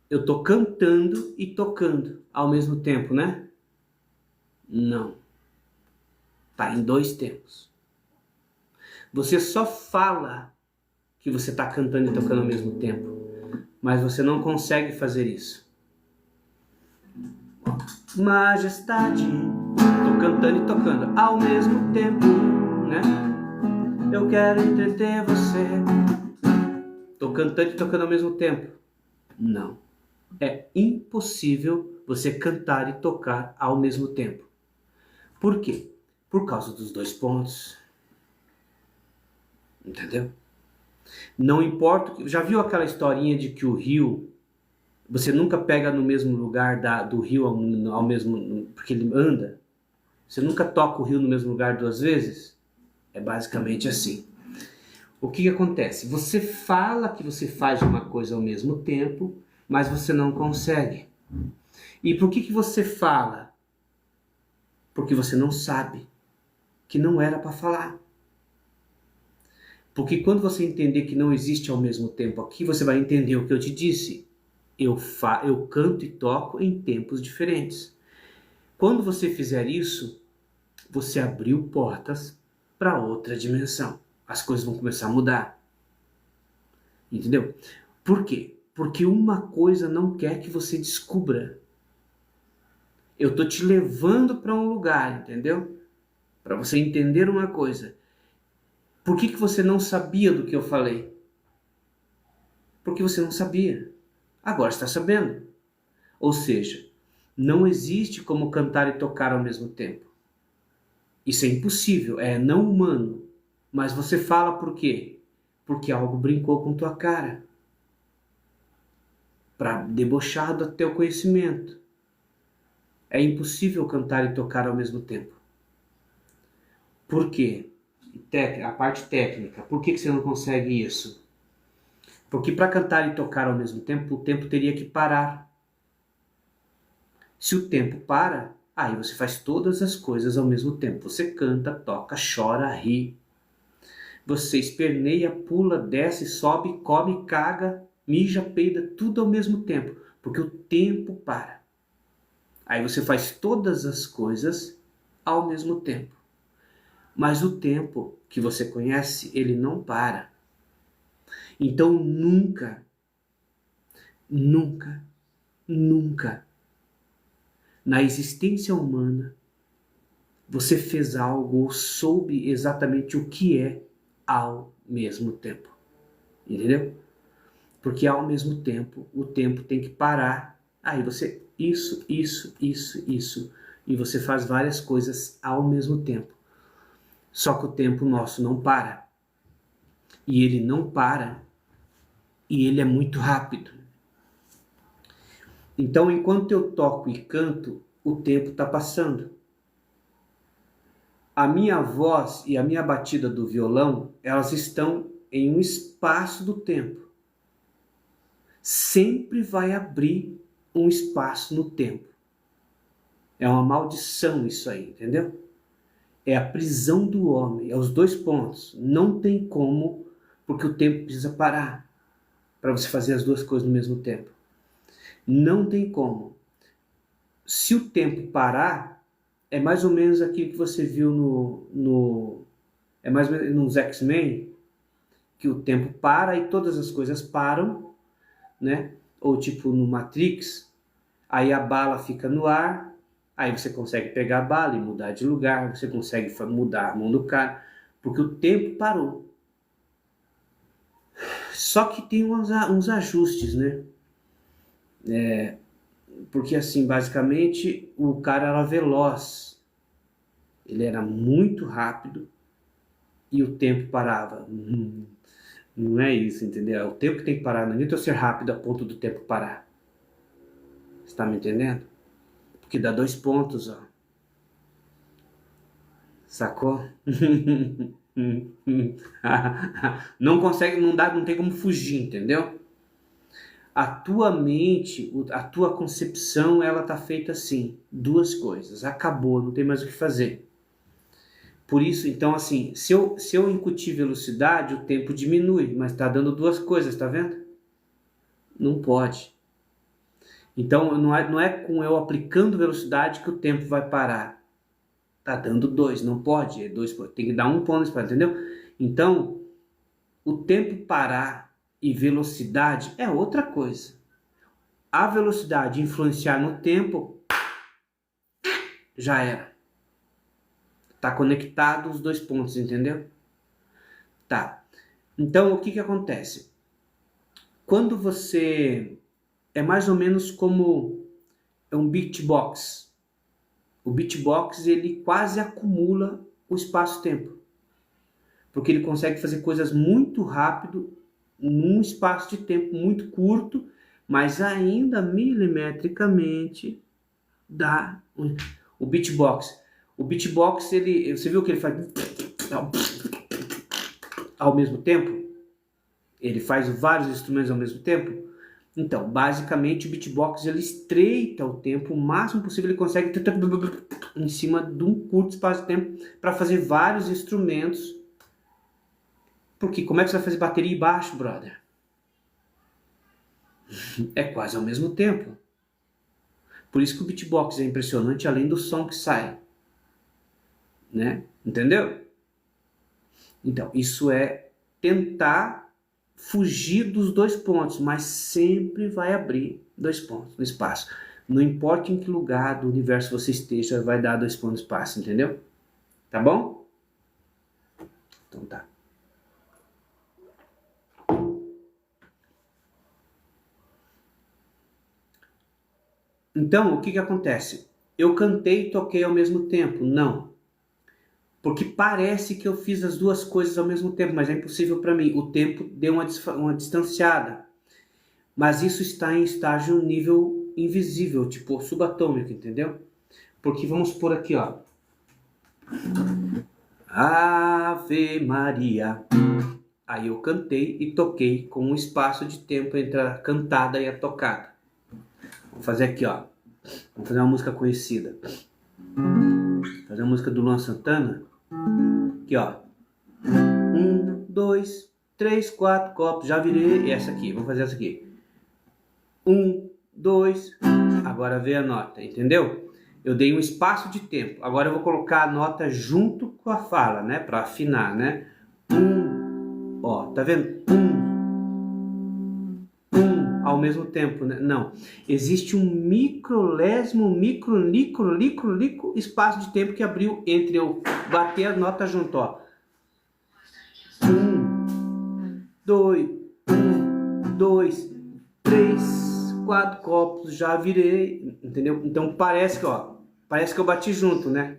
S1: eu tô cantando e tocando ao mesmo tempo, né? Não. Tá em dois tempos. Você só fala que você tá cantando e tocando ao mesmo tempo, mas você não consegue fazer isso. Majestade, tô cantando e tocando ao mesmo tempo, né? Eu quero entreter você. Tô cantando e tocando ao mesmo tempo. Não. É impossível você cantar e tocar ao mesmo tempo. Por quê? Por causa dos dois pontos. Entendeu? Não importa. Já viu aquela historinha de que o rio, você nunca pega no mesmo lugar do rio ao mesmo, porque ele anda? Você nunca toca o rio no mesmo lugar duas vezes? É basicamente assim. O que acontece? Você fala que você faz uma coisa ao mesmo tempo, mas você não consegue. E por que você fala? Porque você não sabe que não era para falar. Porque quando você entender que não existe ao mesmo tempo aqui, você vai entender o que eu te disse. Eu canto e toco em tempos diferentes. Quando você fizer isso, você abriu portas para outra dimensão. As coisas vão começar a mudar. Entendeu? Por quê? Porque uma coisa não quer que você descubra. Eu tô te levando para um lugar, entendeu? Para você entender uma coisa. Por que você não sabia do que eu falei? Porque você não sabia. Agora está sabendo. Ou seja, não existe como cantar e tocar ao mesmo tempo. Isso é impossível, é não humano. Mas você fala por quê? Porque algo brincou com tua cara. Para debochar do teu conhecimento. É impossível cantar e tocar ao mesmo tempo. Por quê? A parte técnica. Por que você não consegue isso? Porque para cantar e tocar ao mesmo tempo, o tempo teria que parar. Se o tempo para, aí você faz todas as coisas ao mesmo tempo. Você canta, toca, chora, ri. Você esperneia, pula, desce, sobe, come, caga, mija, peida, tudo ao mesmo tempo. Porque o tempo para. Aí você faz todas as coisas ao mesmo tempo. Mas o tempo que você conhece, ele não para. Então nunca, na existência humana, você fez algo ou soube exatamente o que é ao mesmo tempo. Entendeu? Porque ao mesmo tempo, o tempo tem que parar. Aí você, isso. E você faz várias coisas ao mesmo tempo. Só que o tempo nosso não para. E ele não para. E ele é muito rápido. Então, enquanto eu toco e canto, o tempo está passando. A minha voz e a minha batida do violão, elas estão em um espaço do tempo. Sempre vai abrir um espaço no tempo. É uma maldição isso aí, entendeu? É a prisão do homem, é os dois pontos. Não tem como, porque o tempo precisa parar para você fazer as duas coisas no mesmo tempo. Não tem como. Se o tempo parar, é mais ou menos aquilo que você viu é mais ou menos nos X-Men, que o tempo para e todas as coisas param, né? Ou tipo no Matrix, aí a bala fica no ar, aí você consegue pegar a bala e mudar de lugar, você consegue mudar a mão do cara, porque o tempo parou. Só que tem uns ajustes, né? Porque assim, basicamente, o cara era veloz, ele era muito rápido e o tempo parava. Não é isso, entendeu? É o tempo que tem que parar, não adianta eu ser rápido a ponto do tempo parar. Você tá me entendendo? Porque dá 2 pontos, ó. Sacou? Não consegue, não dá, não tem como fugir, entendeu? A tua mente, a tua concepção, ela tá feita assim, duas coisas, acabou, não tem mais o que fazer. Por isso, então assim, se eu incutir velocidade, o tempo diminui, mas tá dando duas coisas, tá vendo? Não pode. Então não é com eu aplicando velocidade que o tempo vai parar. Tá dando 2, não pode, é 2, tem que dar 1 ponto, entendeu? Então, o tempo parar e velocidade é outra coisa. A velocidade influenciar no tempo, já era. Tá conectado os 2 pontos, entendeu? Tá. Então, o que que acontece? Quando você... É mais ou menos como um beatbox. O beatbox, ele quase acumula o espaço-tempo. Porque ele consegue fazer coisas muito rápido, num espaço de tempo muito curto, mas ainda milimetricamente dá o beatbox. O beatbox, você viu que ele faz ao mesmo tempo? Ele faz vários instrumentos ao mesmo tempo? Então, basicamente o beatbox ele estreita o tempo o máximo possível, ele consegue em cima de um curto espaço de tempo para fazer vários instrumentos. Porque como é que você vai fazer bateria e baixo, brother? É quase ao mesmo tempo. Por isso que o beatbox é impressionante, além do som que sai. Né? Entendeu? Então, isso é tentar fugir dos 2 pontos, mas sempre vai abrir 2 pontos no espaço. Não importa em que lugar do universo você esteja, vai dar 2 pontos no espaço, entendeu? Tá bom? Então tá. Então, o que que acontece? Eu cantei e toquei ao mesmo tempo? Não. Porque parece que eu fiz as duas coisas ao mesmo tempo, mas é impossível para mim. O tempo deu uma distanciada. Mas isso está em estágio nível invisível, tipo subatômico, entendeu? Porque vamos por aqui, ó. Ave Maria. Aí eu cantei e toquei com um espaço de tempo entre a cantada e a tocada. Vamos fazer aqui, ó. Vamos fazer uma música conhecida. Fazer uma música do Luan Santana. Aqui, ó. 1, 2, 3, 4 copos. Já virei essa aqui. Vamos fazer essa aqui. 1, 2. Agora vem a nota, entendeu? Eu dei um espaço de tempo. Agora eu vou colocar a nota junto com a fala, né? Para afinar, né? Ó, tá vendo? Ao mesmo tempo, né? Não. Existe um microlésimo, micro espaço de tempo que abriu entre eu bater a nota junto, ó. 2, 3, 4 copos, já virei, entendeu? Então parece que, ó, parece que eu bati junto, né?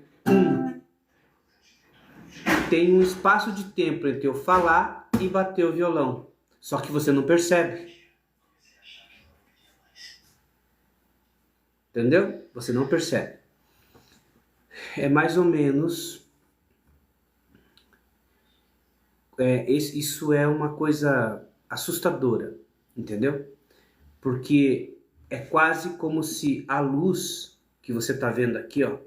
S1: Tem um espaço de tempo entre eu falar e bater o violão. Só que você não percebe. Entendeu? Você não percebe. É mais ou menos... isso é uma coisa assustadora, entendeu? Porque é quase como se a luz que você está vendo aqui, ó,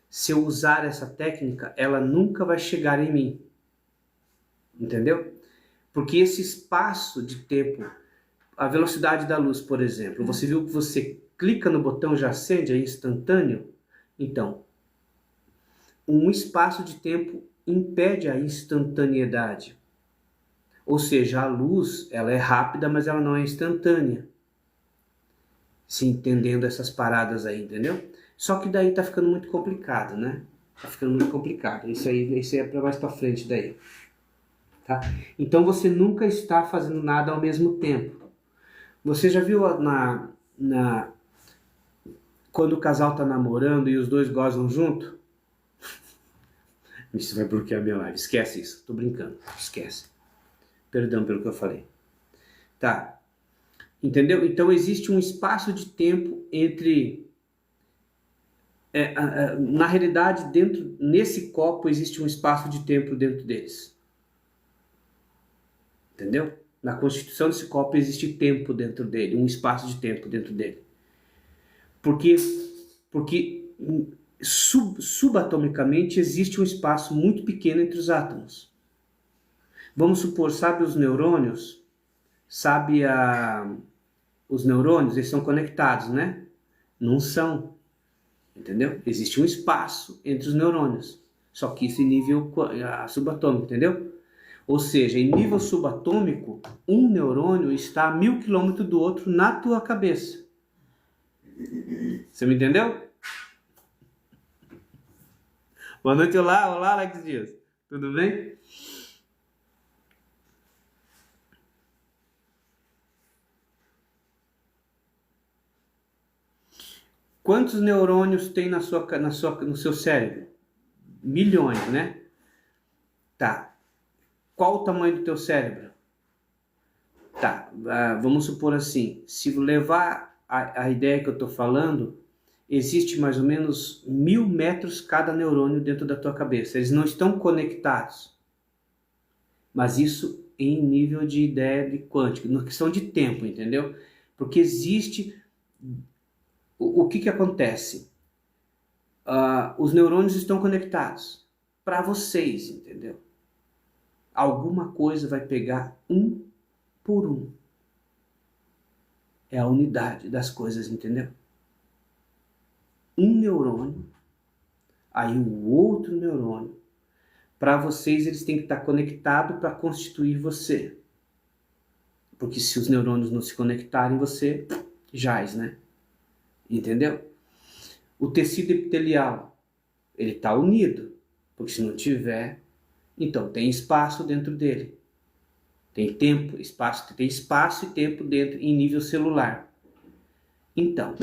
S1: se eu usar essa técnica, ela nunca vai chegar em mim. Entendeu? Porque esse espaço de tempo, a velocidade da luz, por exemplo, você viu que você clica no botão e já acende, é instantâneo? Então, um espaço de tempo impede a instantaneidade. Ou seja, a luz, ela é rápida, mas ela não é instantânea. Se entendendo essas paradas aí, entendeu? Só que daí tá ficando muito complicado, né? Tá ficando muito complicado. Isso aí é para mais para frente daí. Tá? Então você nunca está fazendo nada ao mesmo tempo. Você já viu quando o casal tá namorando e os dois gozam junto? Isso vai bloquear a minha live. Esquece isso. Tô brincando. Esquece. Perdão pelo que eu falei. Tá. Entendeu? Então existe um espaço de tempo entre... na realidade, nesse copo existe um espaço de tempo dentro deles. Entendeu? Na constituição desse copo existe tempo dentro dele, um espaço de tempo dentro dele. Porque subatomicamente existe um espaço muito pequeno entre os átomos. Vamos supor, sabe os neurônios? Os neurônios, eles são conectados, né? Não são. Entendeu? Existe um espaço entre os neurônios. Só que isso em nível subatômico, entendeu? Ou seja, em nível subatômico, um neurônio está a 1000 km do outro na tua cabeça. Você me entendeu? Boa noite, olá, Alex Dias. Tudo bem? Quantos neurônios tem no seu cérebro? Milhões, né? Tá. Qual o tamanho do teu cérebro? Tá, vamos supor assim, se levar a ideia que eu estou falando, existe mais ou menos 1000 metros cada neurônio dentro da tua cabeça. Eles não estão conectados. Mas isso em nível de ideia de quântico, na questão de tempo, entendeu? Porque existe... O que acontece? Os neurônios estão conectados para vocês, entendeu? Alguma coisa vai pegar um por um. É a unidade das coisas, entendeu? Um neurônio, aí o outro neurônio. Para vocês, eles têm que estar conectados para constituir você. Porque se os neurônios não se conectarem, você jaz, né? Entendeu? O tecido epitelial, ele está unido. Porque se não tiver, então tem espaço dentro dele. Tem tempo, tem espaço e tempo dentro em nível celular. Então,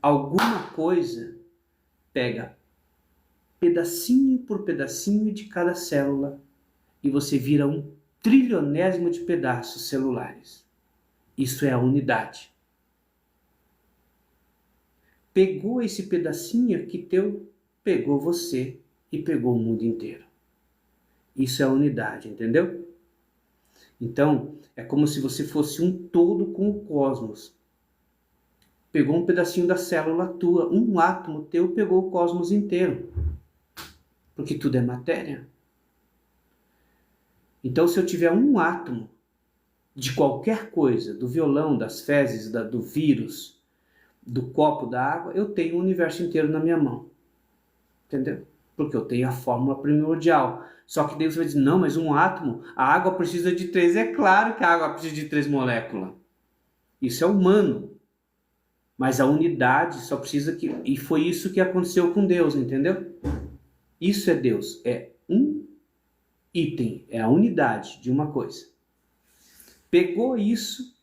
S1: alguma coisa pega pedacinho por pedacinho de cada célula e você vira um trilionésimo de pedaços celulares. Isso é a unidade. Pegou esse pedacinho aqui teu, pegou você e pegou o mundo inteiro. Isso é a unidade, entendeu? Então, é como se você fosse um todo com o cosmos. Pegou um pedacinho da célula tua, um átomo teu pegou o cosmos inteiro. Porque tudo é matéria. Então, se eu tiver um átomo de qualquer coisa, do violão, das fezes, do vírus, do copo da água, eu tenho o universo inteiro na minha mão. Entendeu? Porque eu tenho a fórmula primordial. Só que Deus vai dizer, não, mas um átomo, a água precisa de 3. É claro que a água precisa de 3 moléculas. Isso é humano. Mas a unidade só precisa que... E foi isso que aconteceu com Deus, entendeu? Isso é Deus. É um item. É a unidade de uma coisa. Pegou isso,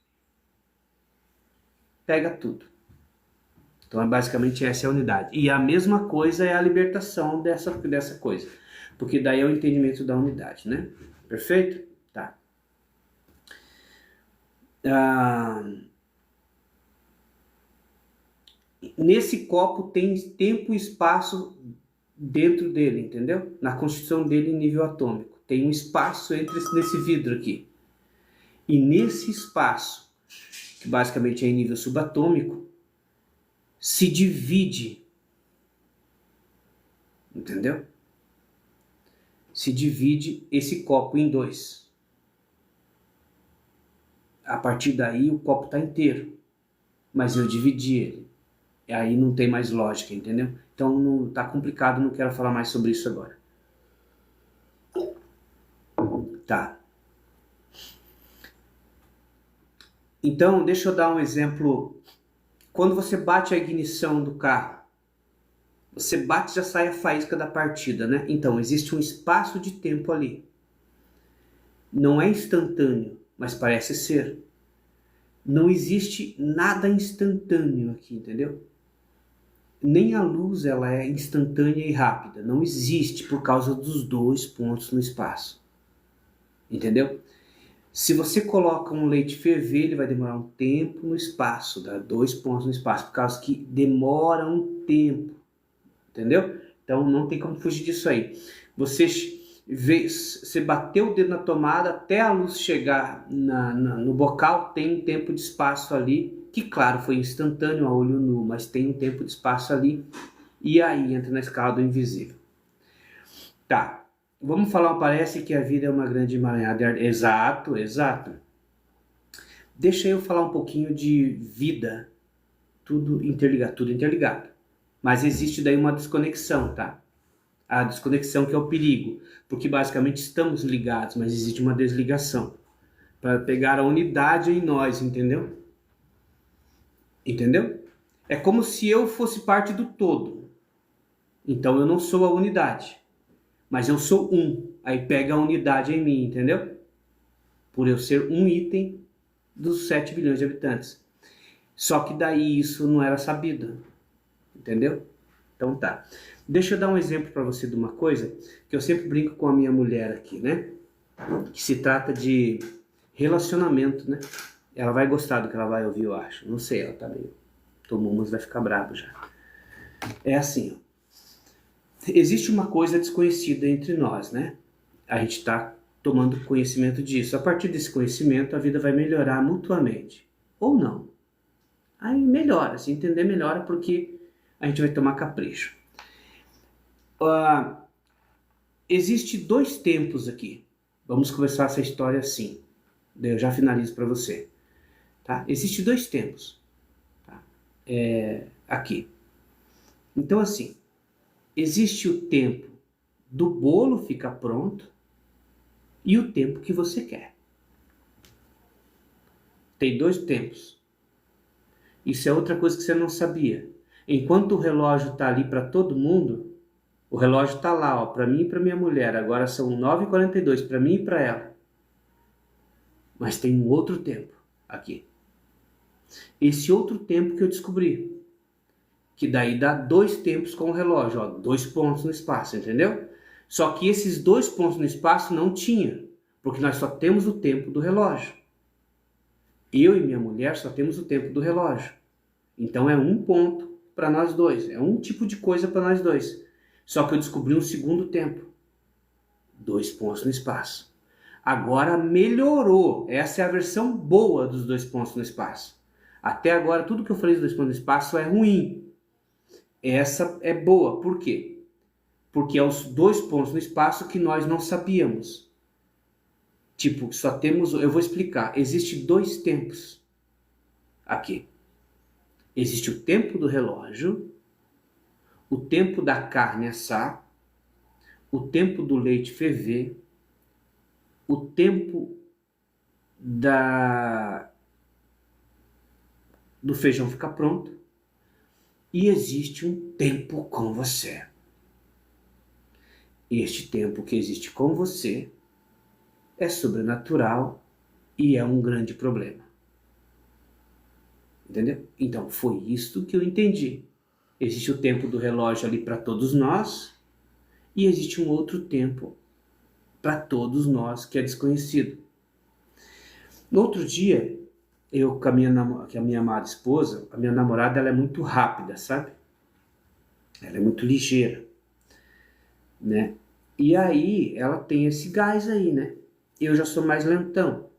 S1: pega tudo. Então, basicamente, essa é a unidade. E a mesma coisa é a libertação dessa coisa. Porque daí é o entendimento da unidade, né? Perfeito? Tá. Nesse copo tem tempo e espaço dentro dele, entendeu? Na constituição dele em nível atômico. Tem um espaço nesse vidro aqui. E nesse espaço, que basicamente é em nível subatômico, se divide, entendeu? Se divide esse copo em dois. A partir daí o copo está inteiro, mas eu dividi ele. E aí não tem mais lógica, entendeu? Então não tá complicado, não quero falar mais sobre isso agora. Tá. Então, deixa eu dar um exemplo. Quando você bate a ignição do carro, você bate e já sai a faísca da partida, né? Então, existe um espaço de tempo ali. Não é instantâneo, mas parece ser. Não existe nada instantâneo aqui, entendeu? Nem a luz ela é instantânea e rápida. Não existe por causa dos dois pontos no espaço. Entendeu? Se você coloca um leite ferver, ele vai demorar um tempo no espaço, dá 2 pontos no espaço, por causa que demora um tempo, entendeu? Então não tem como fugir disso aí. Você bateu o dedo na tomada até a luz chegar no bocal, tem um tempo de espaço ali, que claro, foi instantâneo a olho nu, mas tem um tempo de espaço ali, e aí entra na escala do invisível. Tá. Vamos falar, parece que a vida é uma grande emaranhada. Exato, exato. Deixa eu falar um pouquinho de vida. Tudo interligado. Mas existe daí uma desconexão, tá? A desconexão que é o perigo. Porque basicamente estamos ligados, mas existe uma desligação. Para pegar a unidade em nós, entendeu? Entendeu? É como se eu fosse parte do todo. Então eu não sou a unidade. Mas eu sou um, aí pega a unidade em mim, entendeu? Por eu ser um item dos 7 bilhões de habitantes. Só que daí isso não era sabido, entendeu? Então tá. Deixa eu dar um exemplo para você de uma coisa que eu sempre brinco com a minha mulher aqui, né? Que se trata de relacionamento, né? Ela vai gostar do que ela vai ouvir, eu acho. Não sei, ela tá meio... Tomou umas, vai ficar bravo já. É assim, ó. Existe uma coisa desconhecida entre nós, né? A gente está tomando conhecimento disso. A partir desse conhecimento, a vida vai melhorar mutuamente. Ou não. Aí melhora, se entender melhora, porque a gente vai tomar capricho. Existe 2 tempos aqui. Vamos começar essa história assim. Daí eu já finalizo para você. Tá? Existe 2 tempos. Tá? Aqui. Então assim, existe o tempo do bolo ficar pronto e o tempo que você quer. Tem 2 tempos. Isso é outra coisa que você não sabia. Enquanto o relógio está ali para todo mundo, o relógio está lá, para mim e para minha mulher. Agora são 9h42 para mim e para ela. Mas tem um outro tempo aqui. Esse outro tempo que eu descobri. Que daí dá 2 tempos com o relógio, ó, 2 pontos no espaço, entendeu? Só que esses 2 pontos no espaço não tinha, porque nós só temos o tempo do relógio. Eu e minha mulher só temos o tempo do relógio. Então é um ponto para nós dois, é um tipo de coisa para nós dois. Só que eu descobri um segundo tempo. 2 pontos no espaço. Agora melhorou, essa é a versão boa dos 2 pontos no espaço. Até agora tudo que eu falei dos 2 pontos no espaço é ruim. Essa é boa, por quê? Porque é os 2 pontos no espaço que nós não sabíamos. Tipo, só temos... Eu vou explicar. Existem 2 tempos aqui. Existe o tempo do relógio, o tempo da carne assar, o tempo do leite ferver, o tempo do feijão ficar pronto, e existe um tempo com você. Este tempo que existe com você é sobrenatural e é um grande problema. Entendeu? Então, foi isso que eu entendi. Existe o tempo do relógio ali para todos nós e existe um outro tempo para todos nós que é desconhecido. No outro dia, eu com a minha amada esposa, a minha namorada, ela é muito rápida, sabe? Ela é muito ligeira, né? E aí, ela tem esse gás aí, né? Eu já sou mais lentão.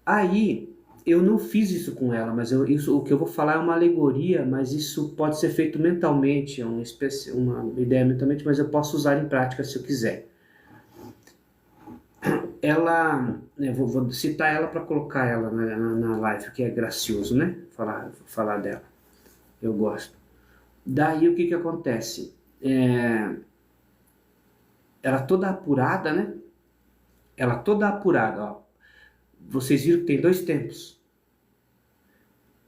S1: Aí, Eu não fiz isso com ela, mas o que eu vou falar é uma alegoria, mas isso pode ser feito mentalmente, é uma ideia mentalmente, mas eu posso usar em prática se eu quiser. Ela, né, vou citar ela para colocar ela na live, que é gracioso, né? Falar dela. Eu gosto. Daí o que acontece? Ela toda apurada, né? Ela toda apurada, ó. Vocês viram que tem 2 tempos.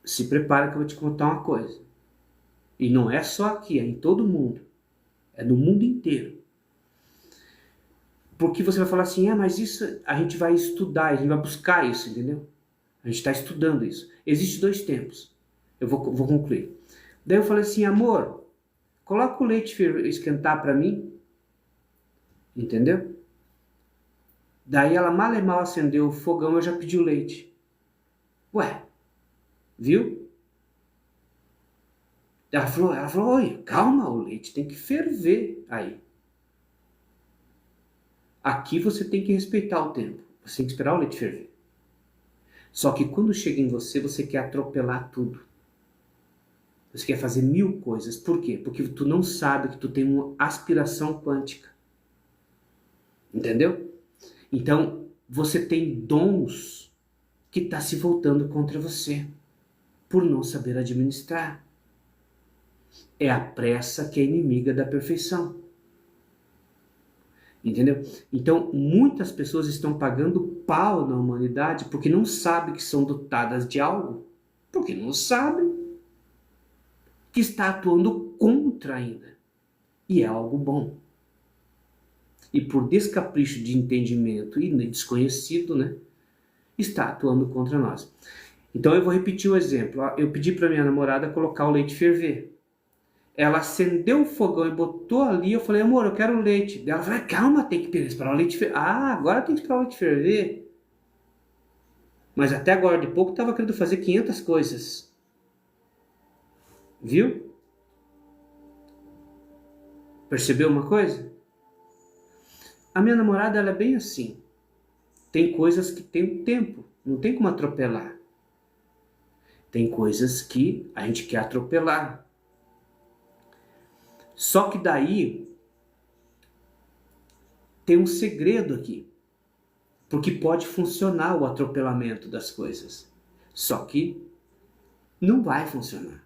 S1: Se prepara que eu vou te contar uma coisa. E não é só aqui, é em todo mundo. É no mundo inteiro. Porque você vai falar assim, mas isso a gente vai estudar, a gente vai buscar isso, entendeu? A gente está estudando isso. Existem 2 tempos. Eu vou concluir. Daí eu falei assim, amor, coloca o leite esquentar para mim. Entendeu? Daí ela mal e mal acendeu o fogão, eu já pedi o leite. Ué, viu? Ela falou, oi, calma, o leite tem que ferver aí. Aqui você tem que respeitar o tempo. Você tem que esperar o leite ferver. Só que quando chega em você, você quer atropelar tudo. Você quer fazer 1000 coisas. Por quê? Porque tu não sabe que tu tem uma aspiração quântica. Entendeu? Então, você tem dons que estão se voltando contra você por não saber administrar. É a pressa que é inimiga da perfeição. Entendeu? Então, muitas pessoas estão pagando pau na humanidade porque não sabem que são dotadas de algo. Porque não sabem que está atuando contra ainda. E é algo bom. E por descapricho de entendimento e desconhecido, né, está atuando contra nós. Então eu vou repetir o exemplo. Eu pedi para minha namorada colocar o leite ferver. Ela acendeu o fogão e botou ali. Eu falei, amor, eu quero leite. Ela falou, calma, tem que esperar o leite ferver. Ah, agora tem que esperar o leite ferver. Mas até agora de pouco estava querendo fazer 500 coisas. Viu? Percebeu uma coisa? A minha namorada, ela é bem assim. Tem coisas que tem tempo. Não tem como atropelar. Tem coisas que a gente quer atropelar. Só que daí tem um segredo aqui. Porque pode funcionar o atropelamento das coisas. Só que não vai funcionar.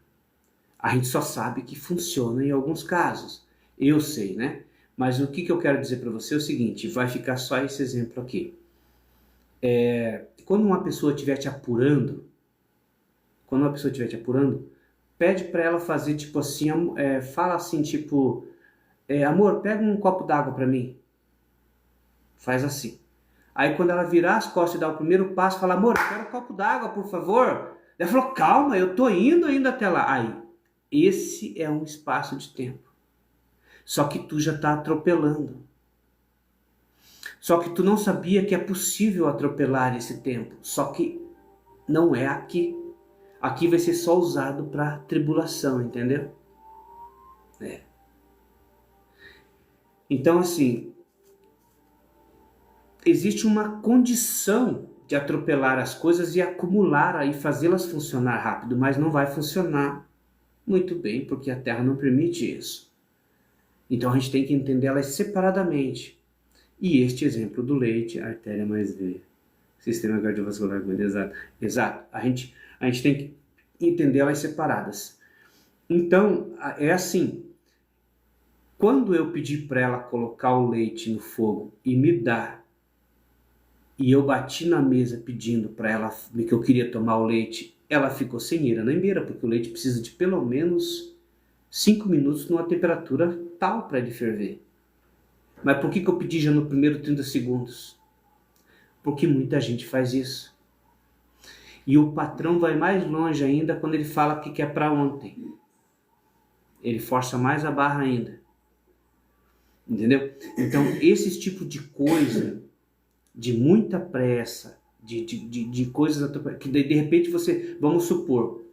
S1: A gente só sabe que funciona em alguns casos. Eu sei, né? Mas o que eu quero dizer para você é o seguinte, vai ficar só esse exemplo aqui. Quando uma pessoa estiver te apurando, pede para ela fazer tipo assim, fala assim tipo, amor, pega um copo d'água para mim. Faz assim. Aí quando ela virar as costas e dar o primeiro passo, fala, amor, eu quero um copo d'água, por favor. Ela falou, calma, eu tô indo ainda até lá. Aí, esse é um espaço de tempo. Só que tu já está atropelando. Só que tu não sabia que é possível atropelar esse tempo. Só que não é aqui. Aqui vai ser só usado para tribulação, entendeu? Então, assim, existe uma condição de atropelar as coisas e acumular e fazê-las funcionar rápido, mas não vai funcionar muito bem, porque a Terra não permite isso. Então a gente tem que entender elas separadamente. E este exemplo do leite, artéria mais veia, sistema cardiovascular, exato. A gente tem que entender elas separadas. Então, é assim, quando eu pedi para ela colocar o leite no fogo e me dar, e eu bati na mesa pedindo para ela que eu queria tomar o leite, ela ficou sem ira nem beira, porque o leite precisa de pelo menos 5 minutos numa temperatura tal para ele ferver. Mas por que eu pedi já no primeiro 30 segundos? Porque muita gente faz isso. E o patrão vai mais longe ainda quando ele fala que quer para ontem. Ele força mais a barra ainda. Entendeu? Então, esse tipo de coisa, de muita pressa, de coisas que de repente você, vamos supor,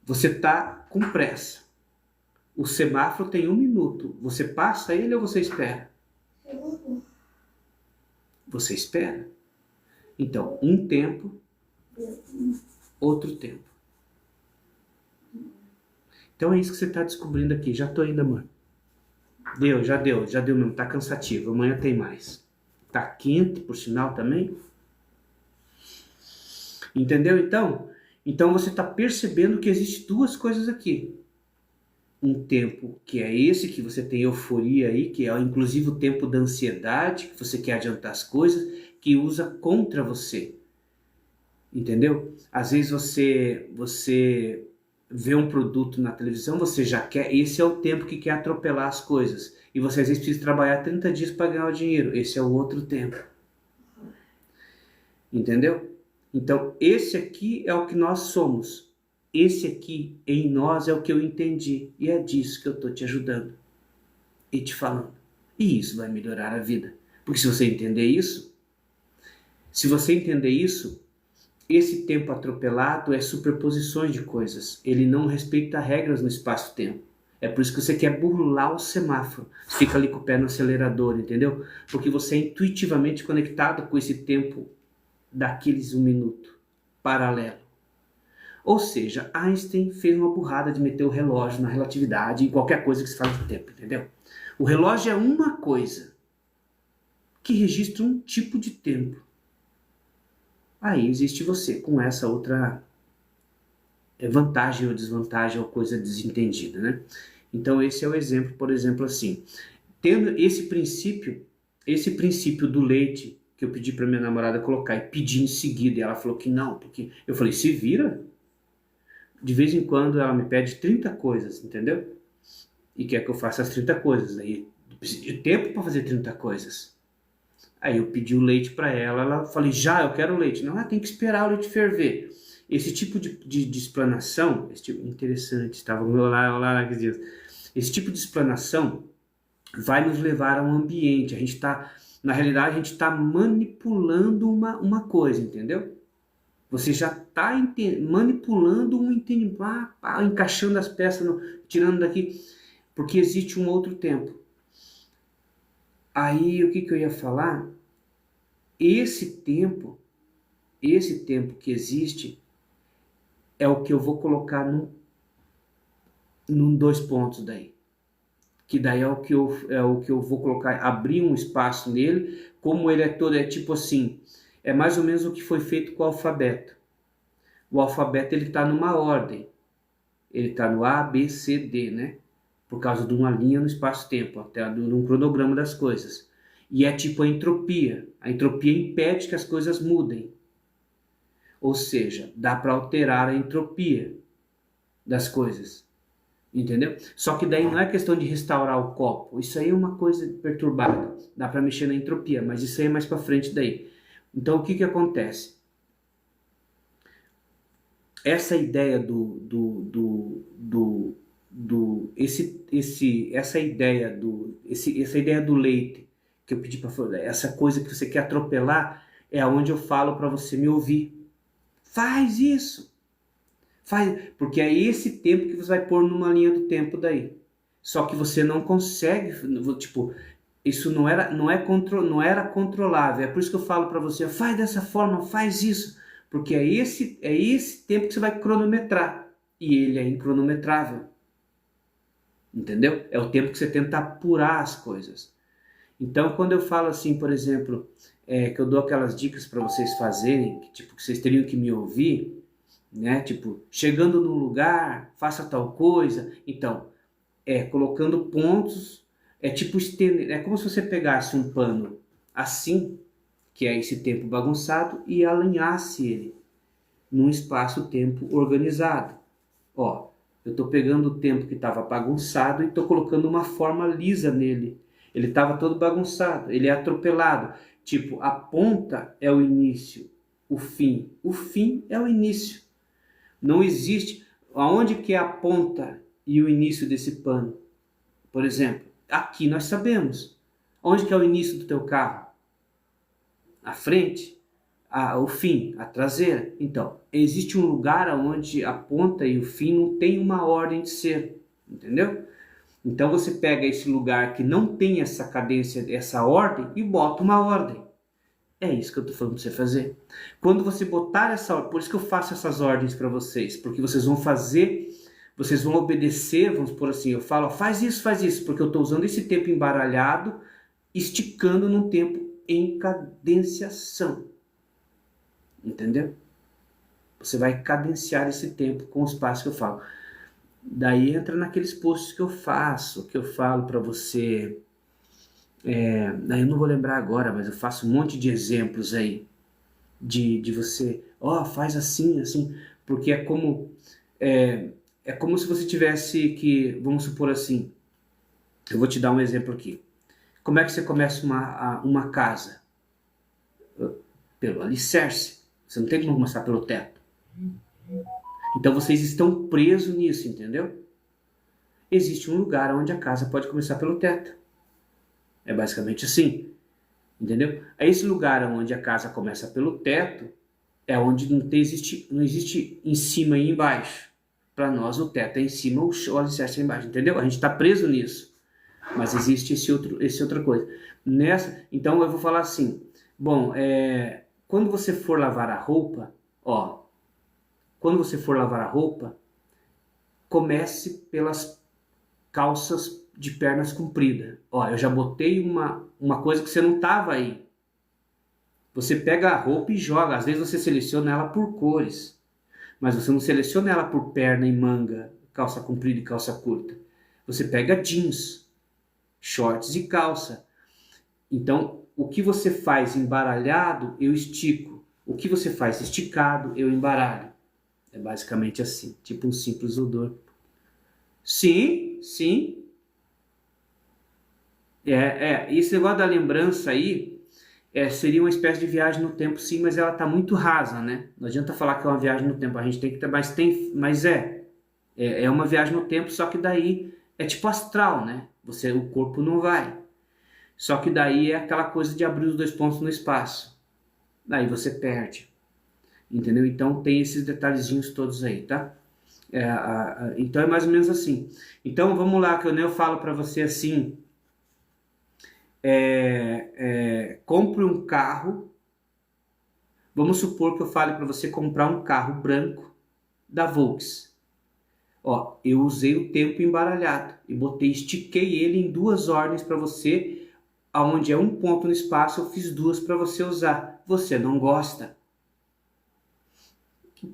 S1: você está com pressa. O semáforo tem 1 minuto. Você passa ele ou você espera? Você espera. Então, um tempo Outro tempo. Então é isso que você está descobrindo aqui. Já tô indo, amor. Já deu mesmo. Tá cansativo. Amanhã tem mais. Tá quente, por sinal, também. Entendeu, então? Então você está percebendo que existe duas coisas aqui. Um tempo que é esse, que você tem euforia aí, que é inclusive o tempo da ansiedade, que você quer adiantar as coisas, que usa contra você. Entendeu? Às vezes você vê um produto na televisão, você já quer, esse é o tempo que quer atropelar as coisas. E você às vezes precisa trabalhar 30 dias para ganhar o dinheiro. Esse é o outro tempo. Entendeu? Então, esse aqui é o que nós somos. Esse aqui em nós é o que eu entendi. E é disso que eu estou te ajudando e te falando. E isso vai melhorar a vida. Porque se você entender isso, esse tempo atropelado é superposições de coisas. Ele não respeita regras no espaço-tempo. É por isso que você quer burlar o semáforo. Você fica ali com o pé no acelerador, entendeu? Porque você é intuitivamente conectado com esse tempo daqueles 1 minuto paralelo. Ou seja, Einstein fez uma burrada de meter o relógio na relatividade em qualquer coisa que se fala de tempo, entendeu? O relógio é uma coisa que registra um tipo de tempo. Aí existe você com essa outra vantagem ou desvantagem ou coisa desentendida, né? Então esse é o exemplo, por exemplo, assim, tendo esse princípio do leite que eu pedi para minha namorada colocar e pedi em seguida, e ela falou que não, porque eu falei, se vira. De vez em quando ela me pede 30 coisas, entendeu? E quer que eu faça as 30 coisas, aí eu preciso de tempo para fazer 30 coisas. Aí eu pedi o leite para ela, falei, eu quero leite. Não, tem que esperar o leite ferver. Esse tipo de explanação, interessante, estava lá naqueles dias. Esse tipo de explanação vai nos levar a um ambiente. Na realidade, a gente está manipulando uma coisa, entendeu? Você já está manipulando um entendimento, encaixando as peças, tirando daqui, porque existe um outro tempo. Aí o que eu ia falar? Esse tempo que existe é o que eu vou colocar num 2 pontos daí. Que daí é o que eu vou colocar, abrir um espaço nele, como ele é tipo assim, é mais ou menos o que foi feito com o alfabeto. O alfabeto ele está numa ordem, ele está no A, B, C, D, né? Por causa de uma linha no espaço-tempo, até de um cronograma das coisas. E é tipo a entropia. A entropia impede que as coisas mudem. Ou seja, dá para alterar a entropia das coisas. Entendeu? Só que daí não é questão de restaurar o copo. Isso aí é uma coisa perturbada. Dá para mexer na entropia, mas isso aí é mais para frente daí. Então o que acontece? Essa ideia essa ideia do leite que eu pedi para falar, essa coisa que você quer atropelar, é onde eu falo para você me ouvir. Faz isso. Porque é esse tempo que você vai pôr numa linha do tempo daí. Só que você não consegue, tipo, isso não era controlável. É por isso que eu falo para você, faz dessa forma, faz isso. Porque é esse tempo que você vai cronometrar. E ele é incronometrável. Entendeu? É o tempo que você tenta apurar as coisas. Então, quando eu falo assim, por exemplo, que eu dou aquelas dicas para vocês fazerem, que vocês teriam que me ouvir, né? Tipo, chegando num lugar, faça tal coisa. Então, colocando pontos, tipo estender, é como se você pegasse um pano assim, que é esse tempo bagunçado, e alinhasse ele num espaço-tempo organizado. Ó, eu estou pegando o tempo que estava bagunçado e estou colocando uma forma lisa nele. Ele estava todo bagunçado, ele é atropelado. Tipo, a ponta é o início, o fim. O fim é o início. Não existe. Aonde que é a ponta e o início desse pano? Por exemplo, aqui nós sabemos. Onde que é o início do teu carro? A frente? O fim? A traseira? Então, existe um lugar onde a ponta e o fim não tem uma ordem de ser. Entendeu? Então você pega esse lugar que não tem essa cadência, essa ordem, e bota uma ordem. É isso que eu tô falando pra você fazer. Quando você botar essa... Por isso que eu faço essas ordens para vocês. Porque vocês vão fazer... Vocês vão obedecer, vamos por assim. Eu falo, ó, faz isso. Porque eu tô usando esse tempo embaralhado, esticando num tempo em cadenciação. Entendeu? Você vai cadenciar esse tempo com os passos que eu falo. Daí entra naqueles posts que eu faço, que eu falo para você... daí eu não vou lembrar agora, mas eu faço um monte de exemplos aí. De você, ó, faz assim, assim. Porque é como se você tivesse que... Vamos supor assim. Eu vou te dar um exemplo aqui. Como é que você começa uma casa? Pelo alicerce. Você não tem como começar pelo teto. Então vocês estão presos nisso, entendeu? Existe um lugar onde a casa pode começar pelo teto. É basicamente assim, entendeu? É esse lugar onde a casa começa pelo teto, é onde não existe em cima e embaixo. Para nós o teto é em cima, o alicerce é embaixo, entendeu? A gente está preso nisso. Mas existe esse outra coisa. Então eu vou falar assim, bom, quando você for lavar a roupa, ó, quando você for lavar a roupa, comece pelas calças de pernas compridas. Ó, eu já botei uma coisa que você não tava aí. Você pega a roupa e joga. Às vezes você seleciona ela por cores, mas você não seleciona ela por perna e manga, calça comprida e calça curta. Você pega jeans, shorts e calça. Então, o que você faz embaralhado, eu estico. O que você faz esticado, eu embaralho. É basicamente assim, tipo um simples odor. Sim, sim. Esse negócio da lembrança aí seria uma espécie de viagem no tempo, sim, mas ela tá muito rasa, né? Não adianta falar que é uma viagem no tempo, a gente tem que ter, é uma viagem no tempo, só que daí é tipo astral, né? O corpo não vai. Só que daí é aquela coisa de abrir os dois pontos no espaço. Daí você perde, entendeu? Então tem esses detalhezinhos todos aí, tá? Então é mais ou menos assim. Então vamos lá, que eu falo para você assim. Compre um carro. Vamos supor que eu fale para você comprar um carro branco da Volkswagen. Ó, eu usei o tempo embaralhado e estiquei ele em duas ordens para você, aonde é um ponto no espaço, eu fiz duas para você usar. Você não gosta,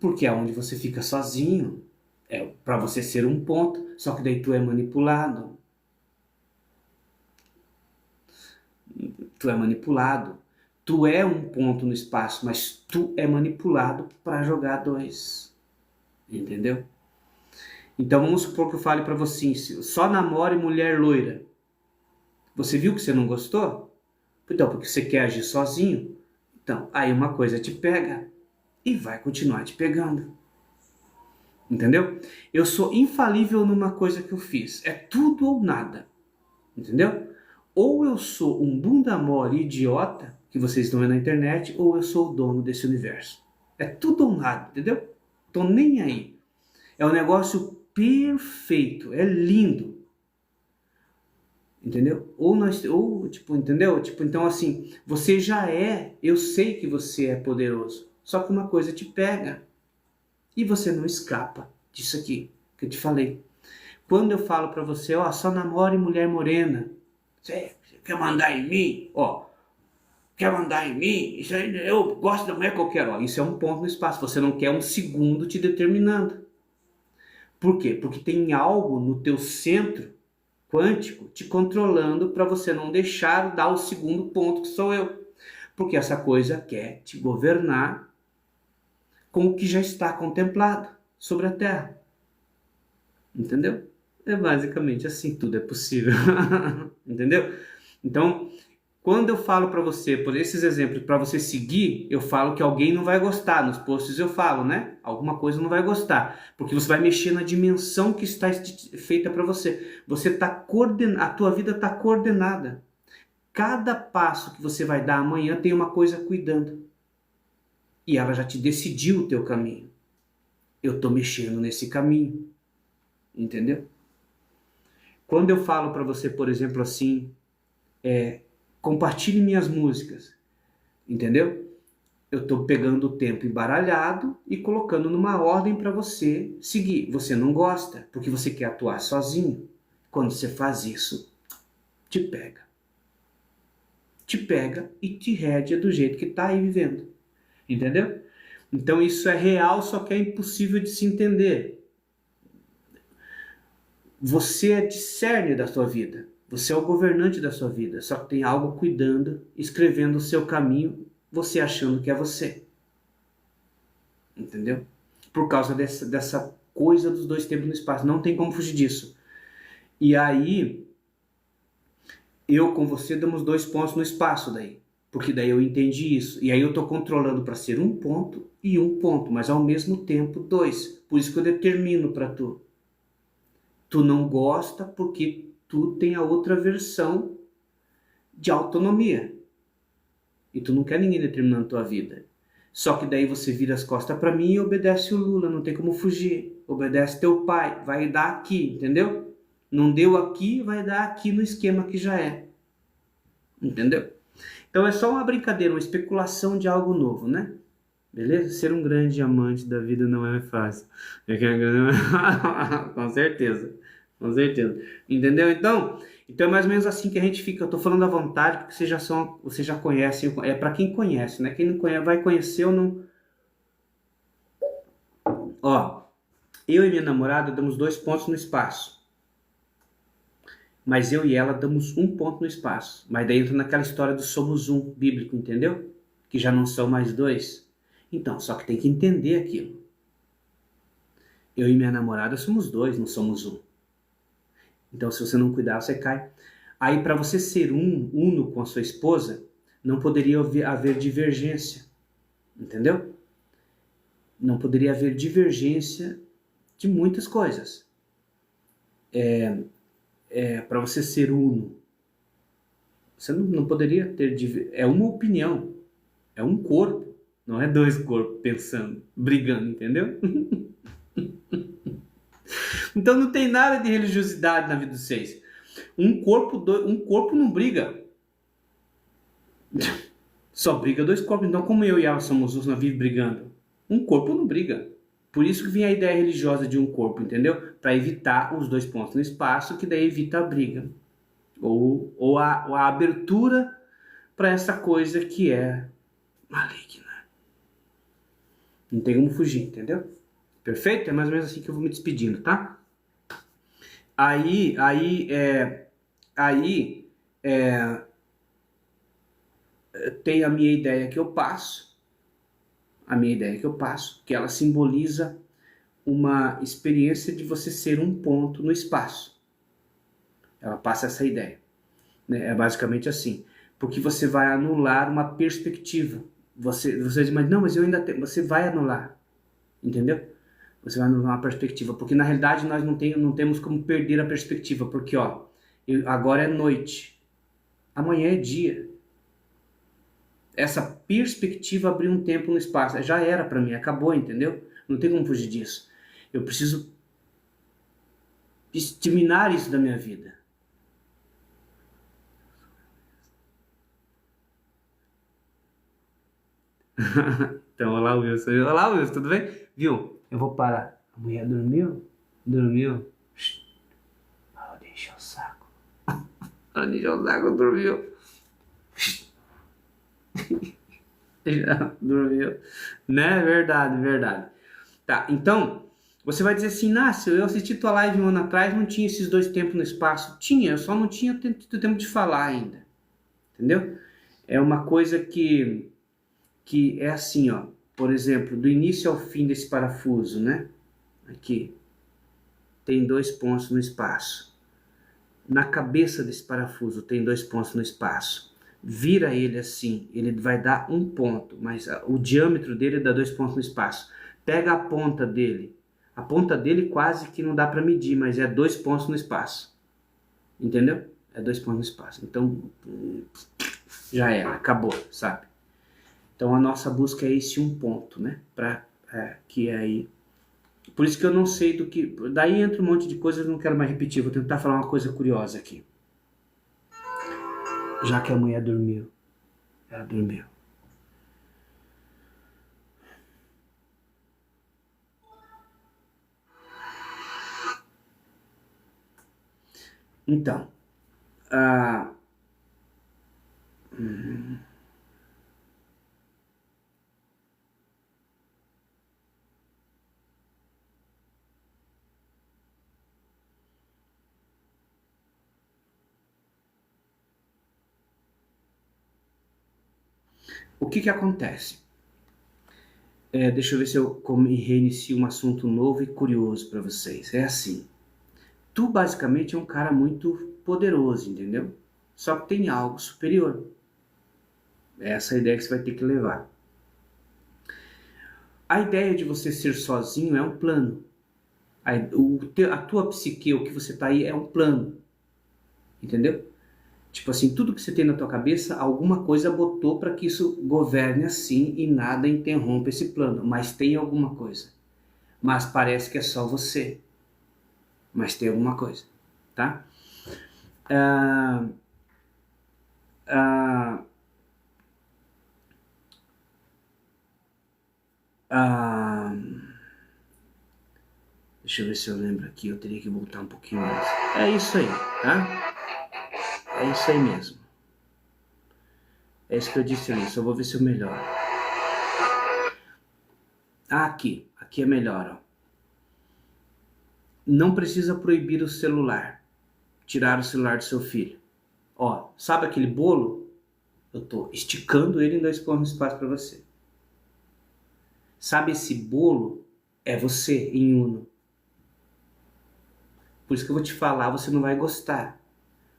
S1: porque é onde você fica sozinho, é para você ser um ponto, só que daí tu é manipulado. Tu é manipulado. Tu é um ponto no espaço, mas tu é manipulado para jogar dois. Entendeu? Então vamos supor que eu fale para você, só namore mulher loira. Você viu que você não gostou? Então, porque você quer agir sozinho? Então, aí uma coisa te pega e vai continuar te pegando. Entendeu? Eu sou infalível numa coisa que eu fiz. É tudo ou nada. Entendeu? Ou eu sou um bunda mole idiota, que vocês estão vendo na internet, ou eu sou o dono desse universo. É tudo ou nada, entendeu? Tô nem aí. É um negócio perfeito, é lindo. Entendeu? Entendeu? Então assim, você já eu sei que você é poderoso. Só que uma coisa te pega. E você não escapa disso aqui que eu te falei. Quando eu falo pra você, ó, só namore mulher morena. Você quer mandar em mim? Ó, quer mandar em mim? Isso aí, eu gosto da mulher qualquer hora. Isso é um ponto no espaço. Você não quer um segundo te determinando. Por quê? Porque tem algo no teu centro quântico te controlando para você não deixar dar o segundo ponto que sou eu. Porque essa coisa quer te governar com o que já está contemplado sobre a Terra. Entendeu? É basicamente assim, tudo é possível. Entendeu? Então, quando eu falo para você, por esses exemplos, para você seguir, eu falo que alguém não vai gostar. Nos posts eu falo, né? Alguma coisa não vai gostar, porque você vai mexer na dimensão que está feita para você. A tua vida está coordenada. Cada passo que você vai dar amanhã tem uma coisa cuidando. E ela já te decidiu o teu caminho. Eu estou mexendo nesse caminho. Entendeu? Quando eu falo para você, por exemplo, assim, compartilhe minhas músicas. entendeu? Eu estou pegando o tempo embaralhado e colocando numa ordem para você seguir. Você não gosta, porque você quer atuar sozinho. Quando você faz isso, te pega. Te pega e te rédea do jeito que está aí vivendo. Entendeu? Então isso é real, só que é impossível de se entender. Você é discerne da sua vida. Você é o governante da sua vida. Só que tem algo cuidando, escrevendo o seu caminho, você achando que é você. Entendeu? Por causa dessa coisa dos dois tempos no espaço. Não tem como fugir disso. E aí, eu com você damos 2 pontos no espaço daí. Porque daí eu entendi isso. E aí eu estou controlando para ser 1 ponto e 1 ponto. Mas ao mesmo tempo 2. Por isso que eu determino para tu. Tu não gosta porque tu tem a outra versão de autonomia. E tu não quer ninguém determinando a tua vida. Só que daí você vira as costas para mim e obedece o Lula, não tem como fugir. Obedece teu pai, vai dar aqui, entendeu? Não deu aqui, vai dar aqui no esquema que já é. Entendeu? Então é só uma brincadeira, uma especulação de algo novo, né? Beleza? Ser um grande amante da vida não é fácil. Com certeza. Com certeza. Entendeu? Então é mais ou menos assim que a gente fica. Eu tô falando à vontade porque vocês já conhecem. É para quem conhece, né? Quem não conhece, vai conhecer ou não. Ó, eu e minha namorada damos 2 pontos no espaço. Mas eu e ela damos 1 ponto no espaço. Mas daí entra naquela história do somos um bíblico, entendeu? Que já não são mais 2. Então, só que tem que entender aquilo. Eu e minha namorada somos 2, não somos 1. Então, se você não cuidar, você cai. Aí, para você ser uno com a sua esposa, não poderia haver divergência. Entendeu? Não poderia haver divergência de muitas coisas. Para você ser uno, você não poderia ter... É uma opinião. É um corpo. Não é 2 corpos pensando, brigando, entendeu? Então não tem nada de religiosidade na vida de vocês. Um corpo não briga. Só briga 2 corpos. Então como eu e ela somos nós vivemos brigando. Um corpo não briga. Por isso que vem a ideia religiosa de um corpo, entendeu? Para evitar os 2 pontos no espaço, que daí evita a briga. Ou a abertura para essa coisa que é maligna. Não tem como fugir, entendeu? Perfeito? É mais ou menos assim que eu vou me despedindo, tá? Aí tem a minha ideia que eu passo. A minha ideia que eu passo, que ela simboliza uma experiência de você ser 1 ponto no espaço. Ela passa essa ideia. Né? É basicamente assim. Porque você vai anular uma perspectiva. Você diz, mas não, mas eu ainda tenho. Você vai anular. Entendeu? Você vai anular uma perspectiva. Porque na realidade nós não temos como perder a perspectiva. Porque agora é noite. Amanhã é dia. Essa perspectiva abriu um tempo no espaço. Já era para mim, acabou, entendeu? Não tem como fugir disso. Eu preciso exterminar isso da minha vida. Então, olá Wilson. Olá Wilson, tudo bem? Viu? Eu vou parar. A mulher dormiu? Dormiu? Parou de encher o saco. Parou de encher o saco, dormiu. Já dormiu. Né? Verdade. Tá, então, você vai dizer assim, Nácio, eu assisti tua live 1 ano atrás, não tinha esses 2 tempos no espaço. Tinha, eu só não tinha tido tempo de falar ainda. Entendeu? É uma coisa que é assim, ó. Por exemplo, do início ao fim desse parafuso, né? Aqui. Tem 2 pontos no espaço. Na cabeça desse parafuso tem 2 pontos no espaço. Vira ele assim, ele vai dar 1 ponto, mas o diâmetro dele dá 2 pontos no espaço. Pega a ponta dele. A ponta dele quase que não dá para medir, mas é 2 pontos no espaço. Entendeu? É 2 pontos no espaço. Então, já era, acabou, sabe? Então a nossa busca é esse 1 ponto, né? Que é aí. Por isso que eu não sei do que... Daí entra um monte de coisas, eu não quero mais repetir. Vou tentar falar uma coisa curiosa aqui. Já que a mulher dormiu. Ela dormiu. Então, ah, o que que acontece? Deixa eu ver se eu reinicio um assunto novo e curioso para vocês. É assim, tu basicamente é um cara muito poderoso, entendeu? Só que tem algo superior. É essa a ideia que você vai ter que levar. A ideia de você ser sozinho é um plano. A tua psique, o que você tá aí, é um plano. Entendeu? Tipo assim, tudo que você tem na tua cabeça, alguma coisa botou para que isso governe assim e nada interrompa esse plano. Mas tem alguma coisa. Mas parece que é só você. Mas tem alguma coisa, tá? Ah, ah, ah, deixa eu ver se eu lembro aqui, eu teria que voltar um pouquinho mais. É isso aí, tá? É isso aí mesmo. É isso que eu disse ali, só vou ver se eu melhoro. Ah, aqui é melhor, ó. Não precisa proibir o celular, tirar o celular do seu filho. Ó, sabe aquele bolo? Eu tô esticando ele em dois espaço para você. Sabe esse bolo? É você em uno. Por isso que eu vou te falar, você não vai gostar,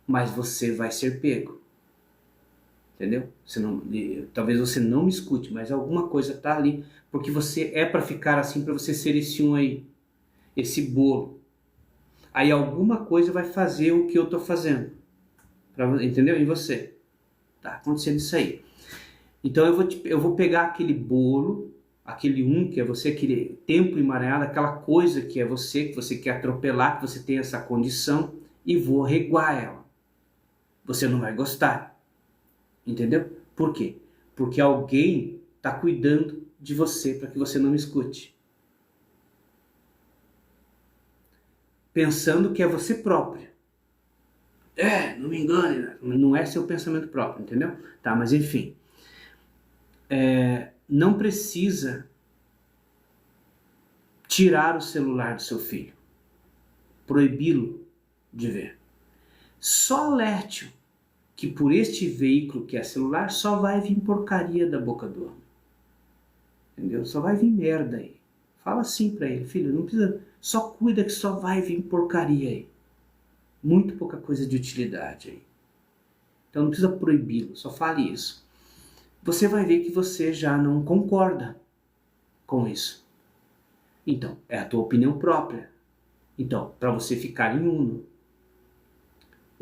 S1: mas você vai ser pego. Entendeu? Você não, talvez você não me escute, mas alguma coisa tá ali, porque você é para ficar assim, para você ser esse um aí, esse bolo. Aí alguma coisa vai fazer o que eu tô fazendo, entendeu? Em você. Tá acontecendo isso aí. Então eu vou pegar aquele bolo, aquele um que é você, aquele tempo emaranhado, aquela coisa que você quer atropelar, que você tem essa condição, e vou reguar ela. Você não vai gostar, entendeu? Por quê? Porque alguém está cuidando de você para que você não me escute. Pensando que é você próprio. Não me engane, não é seu pensamento próprio, entendeu? Tá, mas enfim. Não precisa tirar o celular do seu filho, proibi-lo de ver. Só alerte-o que por este veículo que é celular só vai vir porcaria da boca do homem. Entendeu? Só vai vir merda aí. Fala assim pra ele, filho, não precisa, só cuida que só vai vir porcaria aí. Muito pouca coisa de utilidade aí. Então não precisa proibi-lo, só fale isso. Você vai ver que você já não concorda com isso. Então, é a tua opinião própria. Então, para você ficar em uno,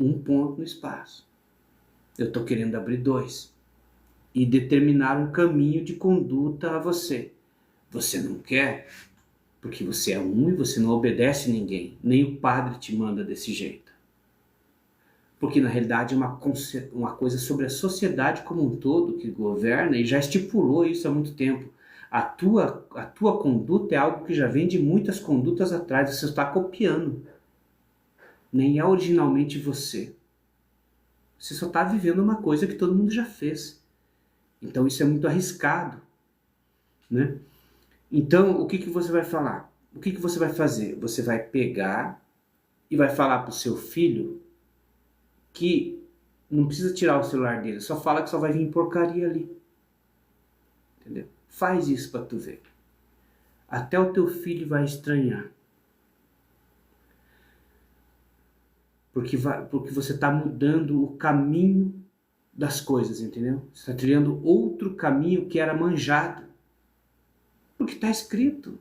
S1: um ponto no espaço. Eu estou querendo abrir dois e determinar um caminho de conduta a você. Você não quer, porque você é um e você não obedece ninguém. Nem o padre te manda desse jeito. Porque na realidade é uma coisa sobre a sociedade como um todo que governa e já estipulou isso há muito tempo. A tua conduta é algo que já vem de muitas condutas atrás, você está copiando. Nem é originalmente você. Você só está vivendo uma coisa que todo mundo já fez. Então isso é muito arriscado, né? Então o que você vai falar? O que você vai fazer? Você vai pegar e vai falar para o seu filho que não precisa tirar o celular dele, só fala que só vai vir porcaria ali. Entendeu? Faz isso para tu ver. Até o teu filho vai estranhar. Porque você está mudando o caminho das coisas, entendeu? Você está trilhando outro caminho que era manjado. Porque está escrito.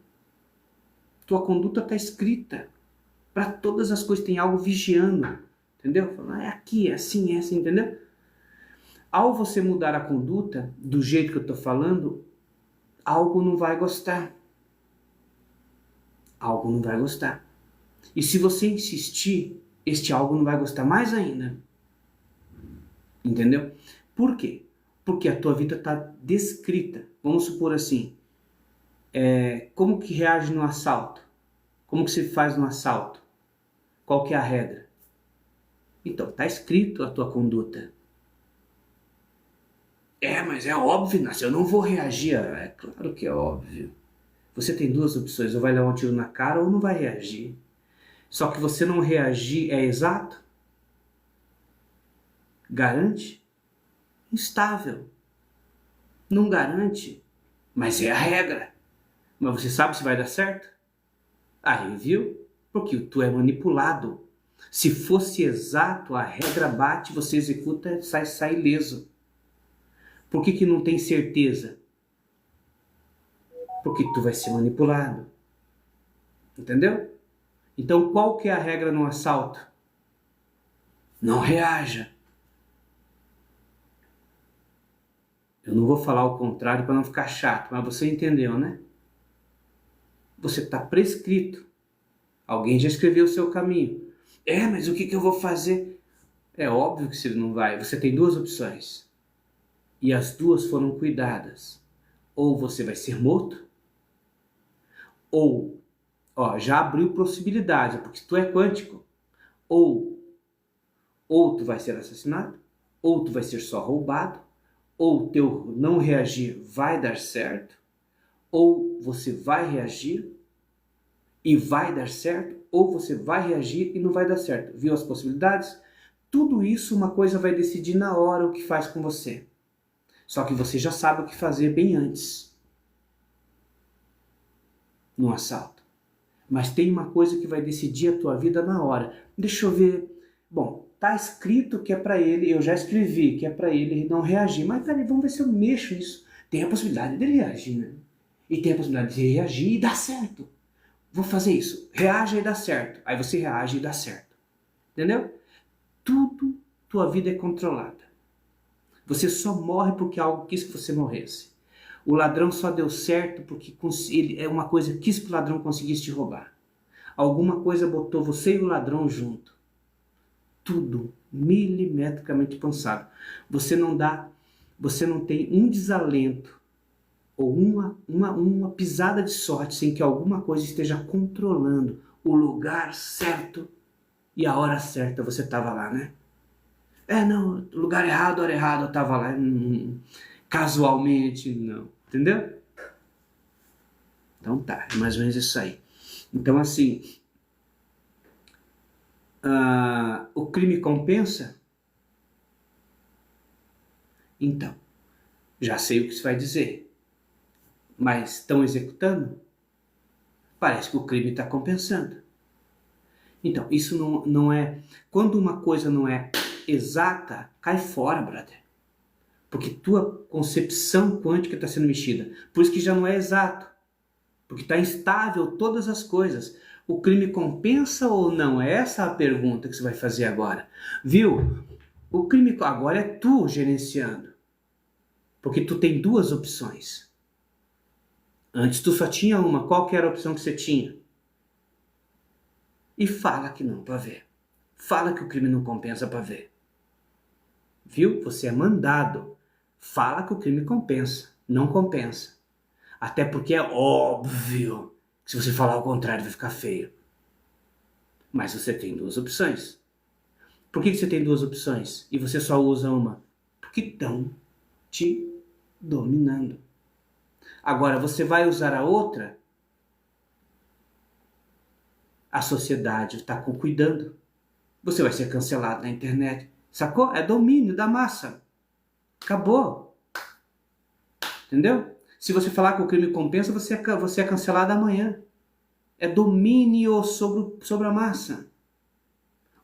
S1: Tua conduta está escrita. Para todas as coisas tem algo vigiando. Entendeu? Falando, é aqui, é assim, entendeu? Ao você mudar a conduta, do jeito que eu estou falando, algo não vai gostar. Algo não vai gostar. E se você insistir, este algo não vai gostar mais ainda. Entendeu? Por quê? Porque a tua vida está descrita. Vamos supor assim, como que reage no assalto? Como que se faz no assalto? Qual que é a regra? Então, está escrito a tua conduta. Mas é óbvio, Inácio, eu não vou reagir. É claro que é óbvio. Você tem duas opções, ou vai dar um tiro na cara ou não vai reagir. Só que você não reagir é exato? Garante? Instável. Não garante, mas é a regra. Mas você sabe se vai dar certo? Aí, viu? Porque tu é manipulado. Se fosse exato, a regra bate, você executa, sai ileso. Por que não tem certeza? Porque tu vai ser manipulado. Entendeu? Então, qual que é a regra no assalto? Não reaja. Eu não vou falar o contrário para não ficar chato, mas você entendeu, né? Você está prescrito. Alguém já escreveu o seu caminho. Mas o que eu vou fazer? É óbvio que você não vai. Você tem duas opções. E as duas foram cuidadas. Ou você vai ser morto, ou, já abriu possibilidade, porque tu é quântico. Ou tu vai ser assassinado, ou tu vai ser só roubado, ou teu não reagir vai dar certo, ou você vai reagir e vai dar certo, ou você vai reagir e não vai dar certo. Viu as possibilidades? Tudo isso uma coisa vai decidir na hora o que faz com você. Só que você já sabe o que fazer bem antes no assalto. Mas tem uma coisa que vai decidir a tua vida na hora. Deixa eu ver. Bom, tá escrito que é para ele, eu já escrevi que é para ele não reagir. Mas peraí, vamos ver se eu mexo nisso. Tem a possibilidade dele reagir, né? E tem a possibilidade de reagir e dar certo. Vou fazer isso. Reaja e dá certo. Aí você reage e dá certo. Entendeu? Tudo, tua vida é controlada. Você só morre porque algo quis que você morresse. O ladrão só deu certo porque ele é uma coisa quis que o ladrão conseguisse te roubar. Alguma coisa botou você e o ladrão junto. Tudo milimetricamente pensado. Você não tem um desalento ou uma pisada de sorte sem que alguma coisa esteja controlando o lugar certo e a hora certa. Você estava lá, né? Não, lugar errado, hora errada, eu estava lá. Casualmente, não. Entendeu? Então tá, é mais ou menos isso aí. Então assim, o crime compensa? Então, já sei o que você vai dizer. Mas estão executando? Parece que o crime está compensando. Então, isso não é... Quando uma coisa não é exata, cai fora, brother. Porque tua concepção quântica está sendo mexida. Por isso que já não é exato. Porque está instável todas as coisas. O crime compensa ou não? É essa a pergunta que você vai fazer agora. Viu? O crime agora é tu gerenciando. Porque tu tem duas opções. Antes tu só tinha uma. Qual que era a opção que você tinha? E fala que não para ver. Fala que o crime não compensa para ver. Viu? Você é mandado. Fala que o crime compensa. Não compensa. Até porque é óbvio que se você falar o contrário vai ficar feio. Mas você tem duas opções. Por que você tem duas opções e você só usa uma? Porque estão te dominando. Agora, você vai usar a outra? A sociedade está cuidando. Você vai ser cancelado na internet. Sacou? É domínio da massa. Acabou. Entendeu? Se você falar que o crime compensa, você é cancelado amanhã. É domínio sobre a massa.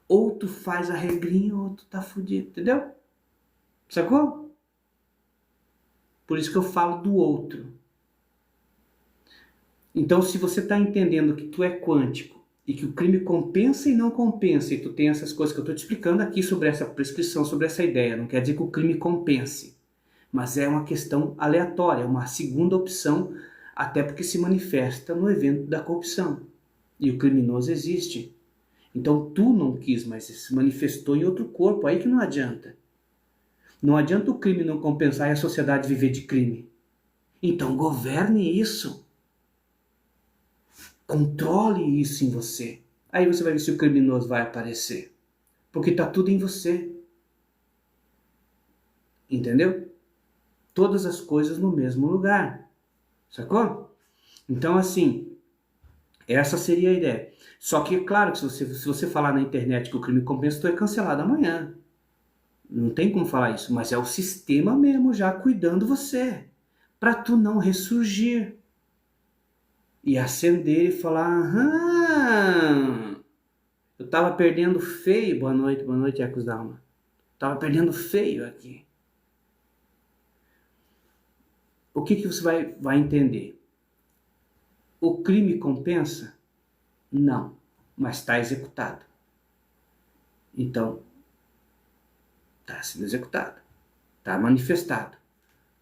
S1: Ou tu faz a regrinha ou tu tá fudido. Entendeu? Sacou? Por isso que eu falo do outro. Então, se você está entendendo que tu é quântico e que o crime compensa e não compensa, e tu tem essas coisas que eu estou te explicando aqui sobre essa prescrição, sobre essa ideia, não quer dizer que o crime compense, mas é uma questão aleatória, uma segunda opção, até porque se manifesta no evento da corrupção. E o criminoso existe. Então tu não quis, mas se manifestou em outro corpo, aí que não adianta. Não adianta o crime não compensar e a sociedade viver de crime. Então governe isso. Controle isso em você. Aí você vai ver se o criminoso vai aparecer. Porque tá tudo em você. Entendeu? Todas as coisas no mesmo lugar. Sacou? Então, assim, essa seria a ideia. Só que, claro, que se você falar na internet que o crime compensa, tu é cancelado amanhã. Não tem como falar isso, mas é o sistema mesmo já cuidando você, para tu não ressurgir e acender e falar, aham, eu tava perdendo feio, boa noite, Ecos da Alma. Tava perdendo feio aqui. O que você vai entender? O crime compensa? Não, mas está executado. Então, está sendo executado, está manifestado.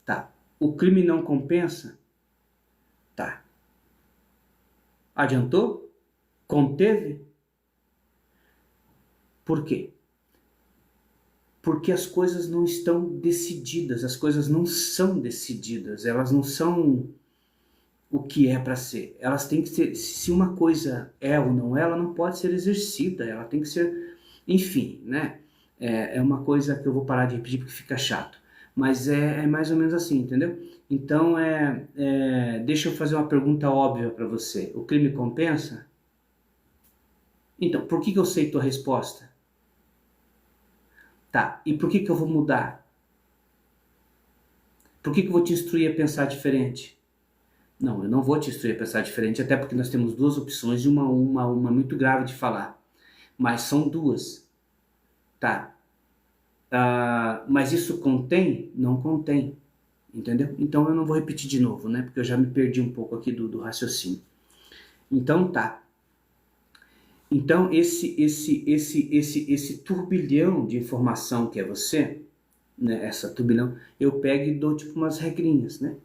S1: Tá. O crime não compensa? Tá. Adiantou? Conteve? Por quê? Porque as coisas não estão decididas, as coisas não são decididas, elas não são o que é para ser. Elas têm que ser, se uma coisa é ou não é, ela não pode ser exercida, ela tem que ser, enfim, né? É uma coisa que eu vou parar de repetir porque fica chato. Mas é mais ou menos assim, entendeu? Então, deixa eu fazer uma pergunta óbvia para você. O crime compensa? Então, por que eu sei tua resposta? Tá, e por que eu vou mudar? Por que eu vou te instruir a pensar diferente? Não, eu não vou te instruir a pensar diferente, até porque nós temos duas opções e uma muito grave de falar. Mas são duas, tá? Mas isso contém? Não contém, entendeu? Então eu não vou repetir de novo, né? Porque eu já me perdi um pouco aqui do raciocínio. Então tá. Então esse turbilhão de informação que é você, né? Essa turbilhão, eu pego e dou tipo umas regrinhas, né?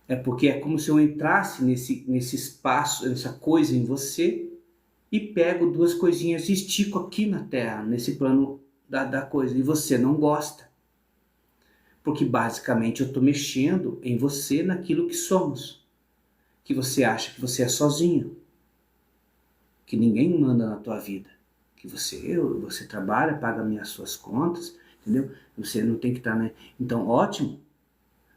S1: É porque é como se eu entrasse nesse espaço, nessa coisa em você e pego duas coisinhas e estico aqui na Terra, nesse plano da coisa. E você não gosta. Porque basicamente eu estou mexendo em você naquilo que somos. Que você acha que você é sozinho. Que ninguém manda na tua vida. Que você trabalha, paga as suas contas, entendeu? Você não tem que estar, né? Então, ótimo.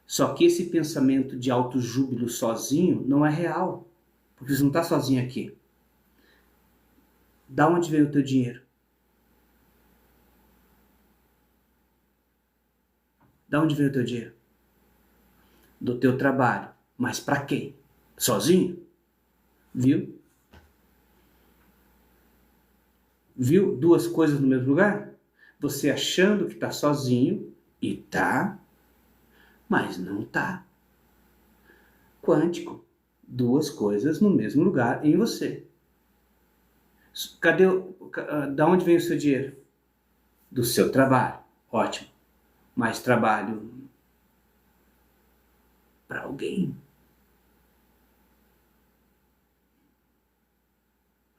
S1: Só que esse pensamento de autojúbilo sozinho não é real. Porque você não está sozinho aqui. Da onde vem o teu dinheiro? Da onde vem o teu dinheiro? Do teu trabalho. Mas para quem? Sozinho? Viu? Viu duas coisas no mesmo lugar? Você achando que está sozinho e tá, mas não tá. Quântico. Duas coisas no mesmo lugar em você. Da onde vem o seu dinheiro? Do seu trabalho. Ótimo. Mas trabalho para alguém.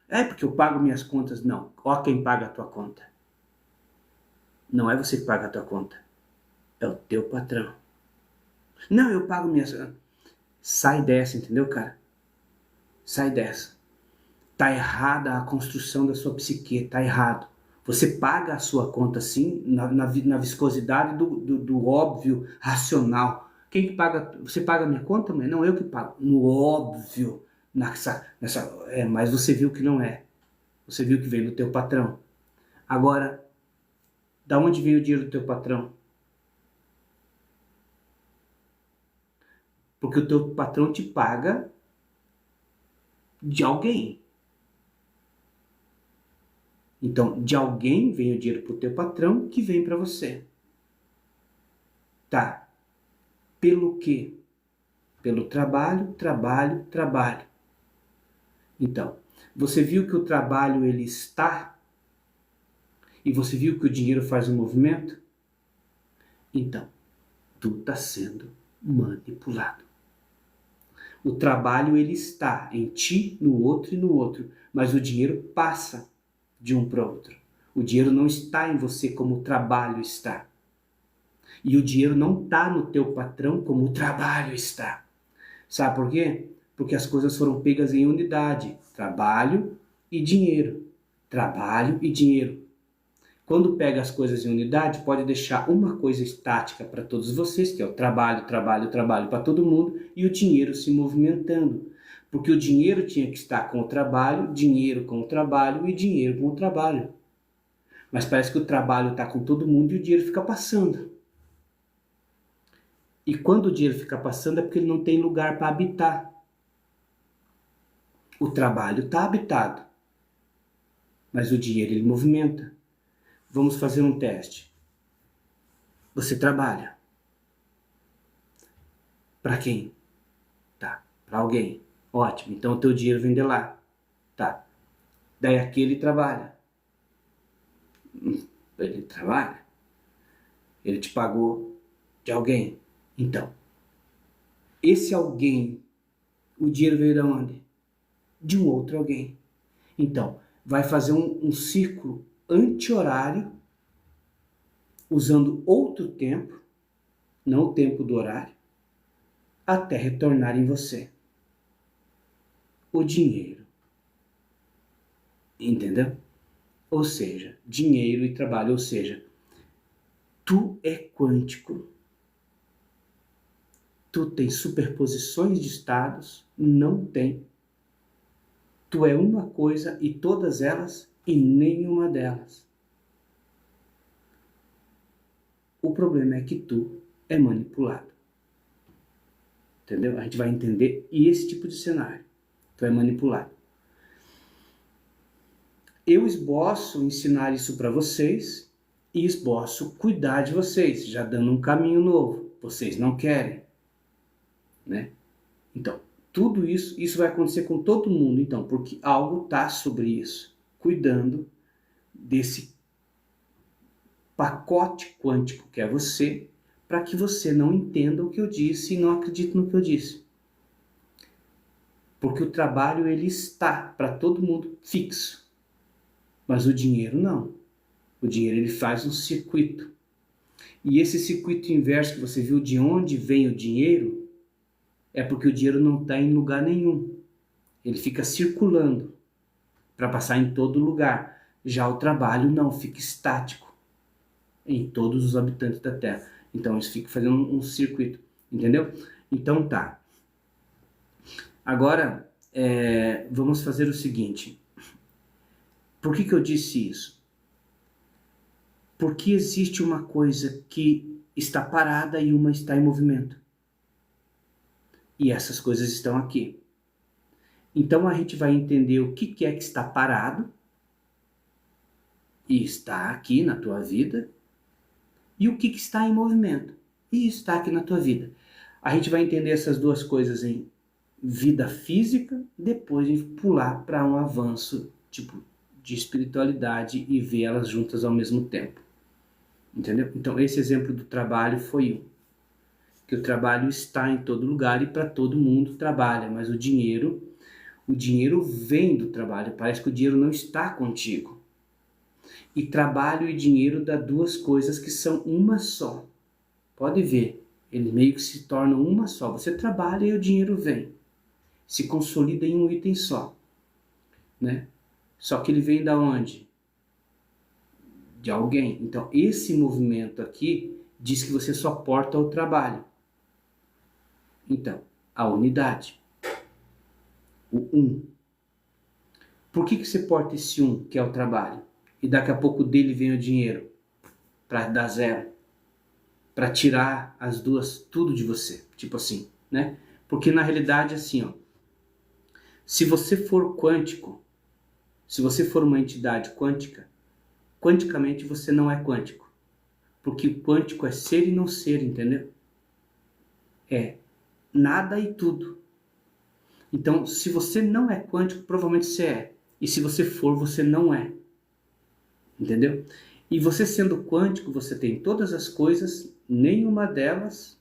S1: É porque eu pago minhas contas. Não. Ó quem paga a tua conta. Não é você que paga a tua conta. É o teu patrão. Não, eu pago minhas... Sai dessa, entendeu, cara? Sai dessa. Tá errada a construção da sua psique, tá errado. Você paga a sua conta sim, na viscosidade do óbvio racional. Quem que paga? Você paga a minha conta, mãe? Não, eu que pago. No óbvio. Mas você viu que não é. Você viu que veio do teu patrão. Agora, da onde veio o dinheiro do teu patrão? Porque o teu patrão te paga de alguém. Então, de alguém vem o dinheiro para o teu patrão que vem para você. Tá. Pelo quê? Pelo trabalho, trabalho, trabalho. Então, você viu que o trabalho ele está e você viu que o dinheiro faz um movimento? Então, tu está sendo manipulado. O trabalho ele está em ti, no outro e no outro, mas o dinheiro passa de um para o outro. O dinheiro não está em você como o trabalho está. E o dinheiro não está no teu patrão como o trabalho está. Sabe por quê? Porque as coisas foram pegas em unidade. Trabalho e dinheiro. Trabalho e dinheiro. Quando pega as coisas em unidade, pode deixar uma coisa estática para todos vocês, que é o trabalho, trabalho, trabalho para todo mundo, e o dinheiro se movimentando. Porque o dinheiro tinha que estar com o trabalho, dinheiro com o trabalho e dinheiro com o trabalho. Mas parece que o trabalho está com todo mundo e o dinheiro fica passando. E quando o dinheiro fica passando é porque ele não tem lugar para habitar. O trabalho está habitado, mas o dinheiro ele movimenta. Vamos fazer um teste. Você trabalha. Para quem? Tá, para alguém. Ótimo, então o teu dinheiro vem de lá. Tá. Daí aquele trabalha. Ele trabalha. Ele te pagou de alguém. Então, esse alguém, o dinheiro veio de onde? De um outro alguém. Então, vai fazer um ciclo anti-horário, usando outro tempo, não o tempo do horário, até retornar em você o dinheiro. Entendeu? Ou seja, dinheiro e trabalho. Ou seja, tu é quântico. Tu tem superposições de estados? Não tem. Tu é uma coisa e todas elas e nenhuma delas. O problema é que tu é manipulado. Entendeu? A gente vai entender esse tipo de cenário. Tu é manipulado. Eu esboço ensinar isso para vocês e esboço cuidar de vocês, já dando um caminho novo. Vocês não querem, né? Então, tudo isso vai acontecer com todo mundo, então, porque algo está sobre isso, cuidando desse pacote quântico que é você, para que você não entenda o que eu disse e não acredite no que eu disse. Porque o trabalho ele está para todo mundo fixo, mas o dinheiro não. O dinheiro ele faz um circuito. E esse circuito inverso que você viu de onde vem o dinheiro, é porque o dinheiro não está em lugar nenhum. Ele fica circulando para passar em todo lugar. Já o trabalho não, fica estático em todos os habitantes da Terra. Então isso fica fazendo um circuito, entendeu? Então tá. Agora vamos fazer o seguinte. Por que eu disse isso? Porque existe uma coisa que está parada e uma está em movimento. E essas coisas estão aqui. Então a gente vai entender o que é que está parado e está aqui na tua vida e o que está em movimento e está aqui na tua vida. A gente vai entender essas duas coisas em vida física, depois de pular para um avanço tipo de espiritualidade e ver elas juntas ao mesmo tempo. Entendeu? Então esse exemplo do trabalho foi um. Que o trabalho está em todo lugar e para todo mundo trabalha, mas o dinheiro vem do trabalho, parece que o dinheiro não está contigo. E trabalho e dinheiro dá duas coisas que são uma só. Pode ver, eles meio que se tornam uma só. Você trabalha e o dinheiro vem. Se consolida em um item só, né? Só que ele vem da onde? De alguém. Então esse movimento aqui diz que você só porta o trabalho. Então, a unidade. O um. Por que você porta esse um, que é o trabalho? E daqui a pouco dele vem o dinheiro para dar zero, para tirar as duas, tudo de você, tipo assim, né? Porque na realidade assim, ó, se você for quântico, se você for uma entidade quântica, quanticamente você não é quântico, porque o quântico é ser e não ser, entendeu? É nada e tudo. Então, se você não é quântico, provavelmente você é. E se você for, você não é. Entendeu? E você sendo quântico, você tem todas as coisas, nenhuma delas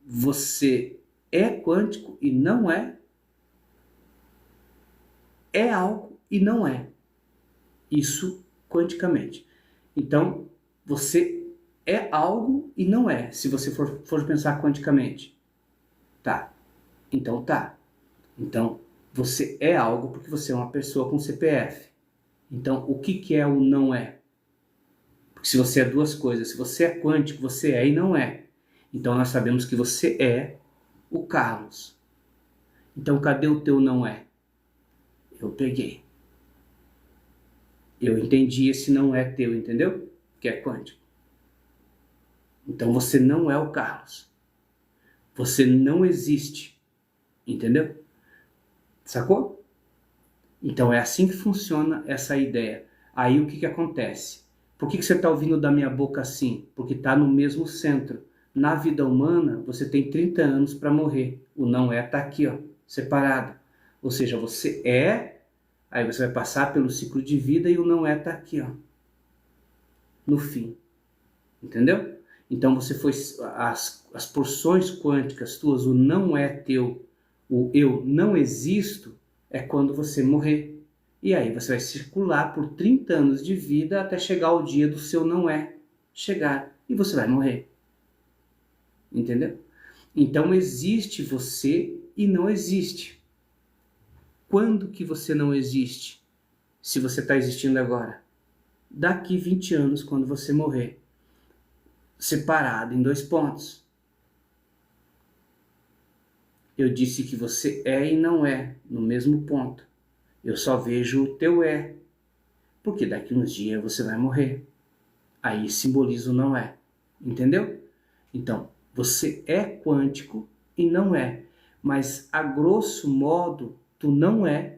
S1: você é quântico e não é. É algo e não é. Isso quanticamente. Então, você é algo e não é, se você for pensar quanticamente. Tá. Então, Você é algo porque você é uma pessoa com CPF. Então, o que é o não é? Porque se você é duas coisas, se você é quântico, você é e não é. Então, nós sabemos que você é o Carlos. Então, cadê o teu não é? Eu peguei. Eu entendi esse não é teu, entendeu? Que é quântico. Então, você não é o Carlos. Você não existe. Entendeu? Sacou? Então é assim que funciona essa ideia. Aí o que acontece? Por que você está ouvindo da minha boca assim? Porque está no mesmo centro. Na vida humana, você tem 30 anos para morrer. O não é está aqui, ó, separado. Ou seja, você é, aí você vai passar pelo ciclo de vida e o não é está aqui, ó, no fim. Entendeu? Então você foi, as porções quânticas tuas, o não é teu, o eu não existo, é quando você morrer. E aí você vai circular por 30 anos de vida até chegar o dia do seu não é chegar. E você vai morrer. Entendeu? Então existe você e não existe. Quando que você não existe? Se você está existindo agora. Daqui 20 anos, quando você morrer. Separado em 2 pontos. Eu disse que você é e não é, no mesmo ponto. Eu só vejo o teu é, porque daqui uns dias você vai morrer. Aí simboliza o não é, entendeu? Então, você é quântico e não é, mas a grosso modo, tu não é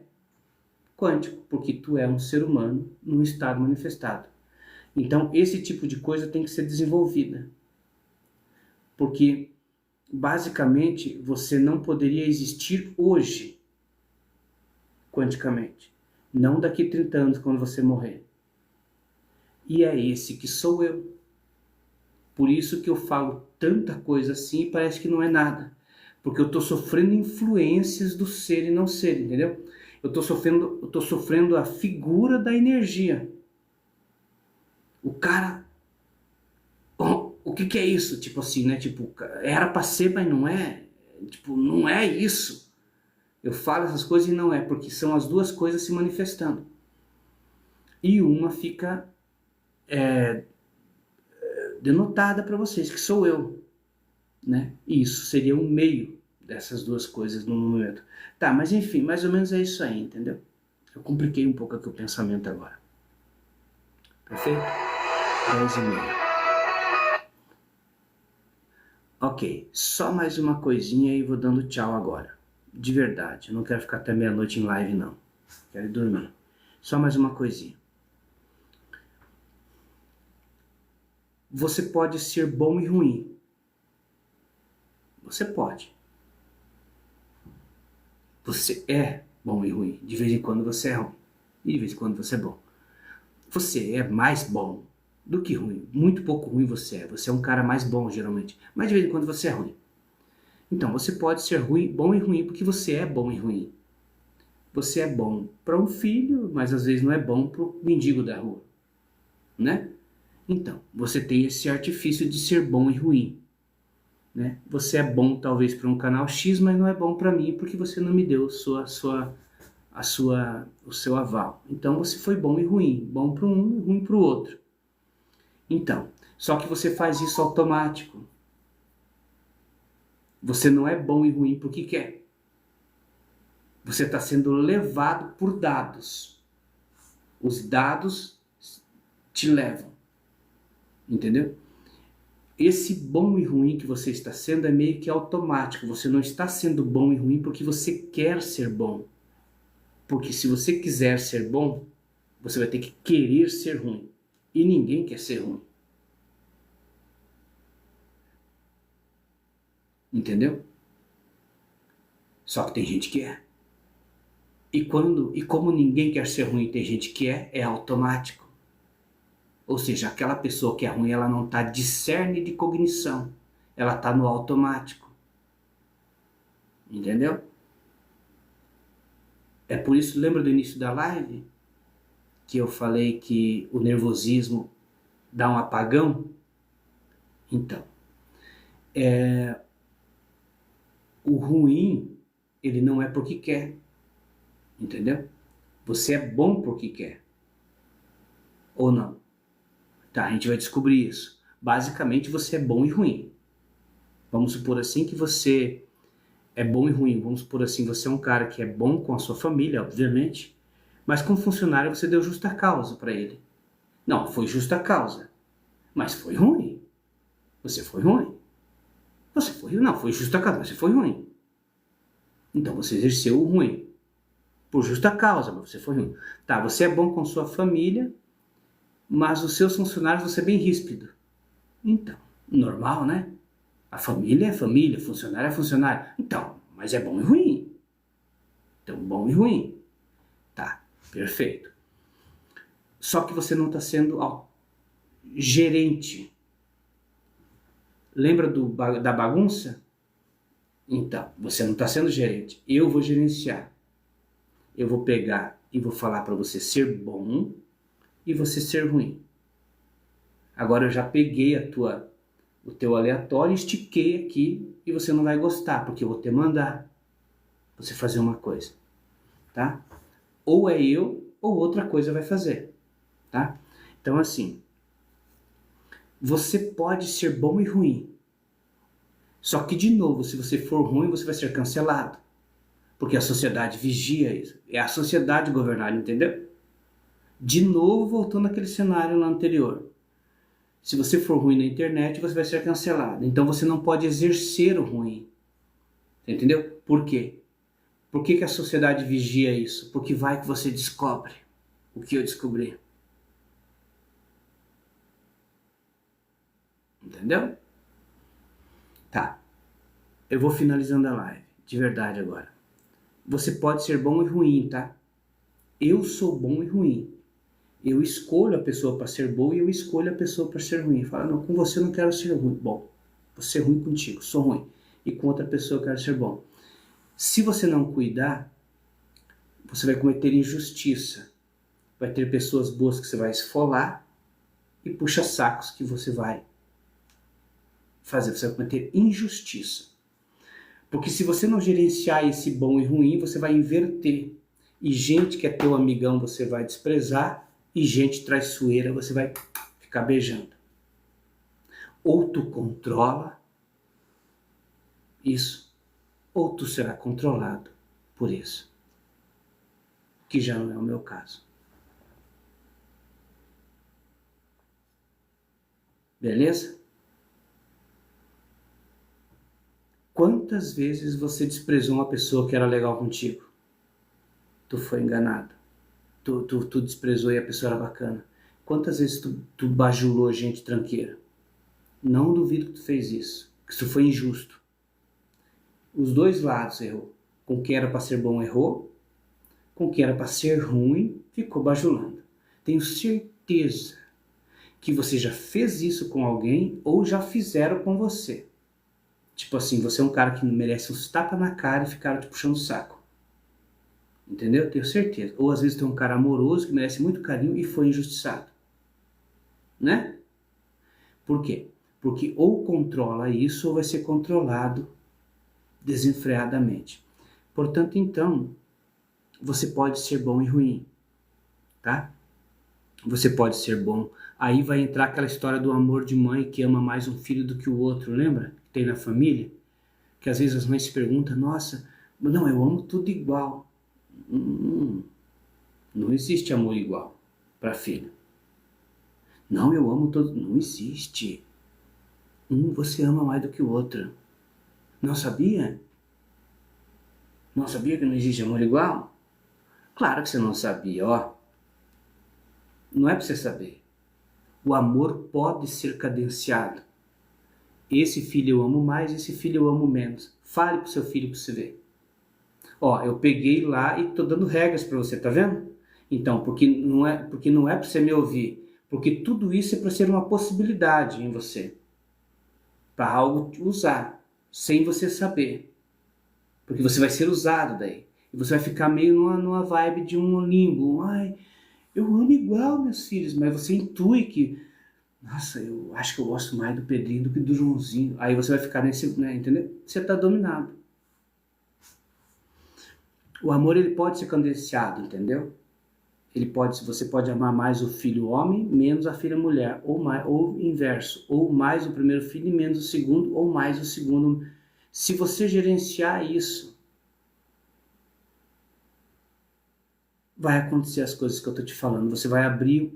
S1: quântico, porque tu é um ser humano num estado manifestado. Então, esse tipo de coisa tem que ser desenvolvida, porque basicamente você não poderia existir hoje quanticamente, não daqui 30 anos quando você morrer. E é esse que sou eu. Por isso que eu falo tanta coisa assim e parece que não é nada, porque eu estou sofrendo influências do ser e não ser, entendeu? Eu estou sofrendo a figura da energia. O cara, o que é isso? Tipo assim, né? Tipo, era para ser, mas não é. Tipo, não é isso. Eu falo essas coisas e não é, porque são as duas coisas se manifestando. E uma fica denotada para vocês, que sou eu, né? E isso seria um meio dessas duas coisas no momento. Tá, mas enfim, mais ou menos é isso aí, entendeu? Eu compliquei um pouco aqui o pensamento agora. Perfeito? 10h30. Ok, só mais uma coisinha e vou dando tchau agora. De verdade, eu não quero ficar até meia-noite em live não. Quero ir dormir. Só mais uma coisinha. Você pode ser bom e ruim. Você pode. Você é bom e ruim. De vez em quando você é ruim. E de vez em quando você é bom. Você é mais bom do que ruim. Muito pouco ruim você é. Você é um cara mais bom, geralmente. Mas de vez em quando você é ruim. Então, você pode ser ruim, bom e ruim porque você é bom e ruim. Você é bom para um filho, mas às vezes não é bom para o mendigo da rua. Né? Então, você tem esse artifício de ser bom e ruim. Né? Você é bom talvez para um canal X, mas não é bom para mim porque você não me deu o seu aval. Então você foi bom e ruim, bom para um e ruim para o outro. Então, só que você faz isso automático. Você não é bom e ruim porque quer. Você está sendo levado por dados. Os dados te levam. Entendeu? Esse bom e ruim que você está sendo é meio que automático. Você não está sendo bom e ruim porque você quer ser bom. Porque se você quiser ser bom, você vai ter que querer ser ruim. E ninguém quer ser ruim. Entendeu? Só que tem gente que é. E como ninguém quer ser ruim e tem gente que é automático. Ou seja, aquela pessoa que é ruim, ela não está discerne de cognição. Ela está no automático. Entendeu? É por isso, lembra do início da live? Que eu falei que o nervosismo dá um apagão? Então, o ruim, ele não é porque quer. Entendeu? Você é bom porque quer. Ou não? Tá, a gente vai descobrir isso. Basicamente, você é bom e ruim. Vamos supor assim que você é bom e ruim. Vamos supor assim, você é um cara que é bom com a sua família, obviamente, mas como funcionário você deu justa causa para ele. Não, foi justa causa, mas foi ruim. Você foi ruim. Você foi ruim. Não, foi justa causa, você foi ruim. Então você exerceu o ruim. Por justa causa, mas você foi ruim. Tá, você é bom com sua família, mas os seus funcionários você é bem ríspido. Então, normal, né? A família é família, funcionário é funcionário. Então, mas é bom e ruim. Então, bom e ruim. Tá, perfeito. Só que você não está sendo gerente. Lembra da bagunça? Então, você não está sendo gerente. Eu vou gerenciar. Eu vou pegar e vou falar para você ser bom e você ser ruim. Agora eu já peguei o teu aleatório, estiquei aqui e você não vai gostar, porque eu vou te mandar você fazer uma coisa, tá? Ou é eu ou outra coisa vai fazer, tá? Então assim, você pode ser bom e ruim. Só que de novo, se você for ruim, você vai ser cancelado. Porque a sociedade vigia isso. É a sociedade governada, entendeu? De novo, voltando àquele cenário lá anterior. Se você for ruim na internet, você vai ser cancelado. Então você não pode exercer o ruim. Entendeu? Por quê? Por que a sociedade vigia isso? Porque vai que você descobre o que eu descobri. Entendeu? Tá. Eu vou finalizando a live. De verdade agora. Você pode ser bom e ruim, tá? Eu sou bom e ruim. Eu escolho a pessoa para ser boa e eu escolho a pessoa para ser ruim. Fala, não, com você eu não quero ser ruim. Bom, vou ser ruim contigo, sou ruim. E com outra pessoa eu quero ser bom. Se você não cuidar, você vai cometer injustiça. Vai ter pessoas boas que você vai esfolar e puxa-sacos que você vai fazer. Você vai cometer injustiça. Porque se você não gerenciar esse bom e ruim, você vai inverter. E gente que é teu amigão você vai desprezar e gente traiçoeira você vai ficar beijando. Ou tu controla isso, ou tu será controlado por isso. Que já não é o meu caso. Beleza? Quantas vezes você desprezou uma pessoa que era legal contigo? Tu foi enganado. Tu desprezou e a pessoa era bacana. Quantas vezes tu bajulou gente tranqueira? Não duvido que tu fez isso. Que isso foi injusto. Os dois lados errou. Com quem era para ser bom errou. Com quem era para ser ruim ficou bajulando. Tenho certeza que você já fez isso com alguém ou já fizeram com você. Tipo assim, você é um cara que merece uns tapas na cara e ficaram te puxando o saco. Entendeu? Tenho certeza. Ou às vezes tem um cara amoroso que merece muito carinho e foi injustiçado. Né? Por quê? Porque ou controla isso ou vai ser controlado desenfreadamente. Portanto, então, você pode ser bom e ruim, tá? Você pode ser bom. Aí vai entrar aquela história do amor de mãe que ama mais um filho do que o outro, lembra? Que tem na família. Que às vezes as mães se perguntam, nossa, não, eu amo tudo igual. Não existe amor igual para filho. Não, eu amo todos. Não existe. Você ama mais do que o outro. Não sabia? Não sabia que não existe amor igual? Claro que você não sabia, ó. Não é para você saber. O amor pode ser cadenciado. Esse filho eu amo mais, esse filho eu amo menos. Fale pro seu filho para você ver. Ó, eu peguei lá e tô dando regras para você, tá vendo? Então, porque não é para você me ouvir, porque tudo isso é para ser uma possibilidade em você, para algo usar, sem você saber, porque você vai ser usado daí e você vai ficar meio numa vibe de um limbo. Ai, eu amo igual meus filhos, mas você intui que, nossa, eu acho que eu gosto mais do Pedrinho do que do Joãozinho. Aí você vai ficar nesse, né, entendeu? Você tá dominado. O amor, ele pode ser cadenciado, entendeu? Você pode amar mais o filho homem, menos a filha mulher, ou inverso, ou mais o primeiro filho e menos o segundo, ou mais o segundo. Se você gerenciar isso, vai acontecer as coisas que eu estou te falando. Você vai abrir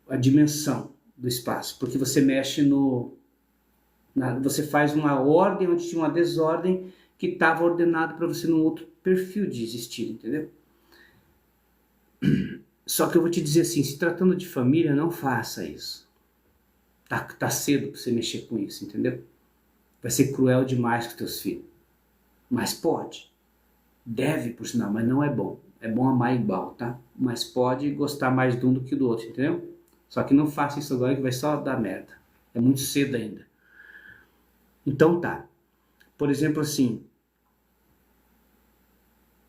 S1: a dimensão do espaço, porque você mexe você faz uma ordem onde tinha uma desordem que estava ordenado para você num outro perfil de existir, entendeu? Só que eu vou te dizer assim, se tratando de família, não faça isso. Tá cedo para você mexer com isso, entendeu? Vai ser cruel demais com teus filhos. Mas pode. Deve, por sinal, mas não é bom. É bom amar igual, tá? Mas pode gostar mais de um do que do outro, entendeu? Só que não faça isso agora que vai só dar merda. É muito cedo ainda. Então tá. Por exemplo assim,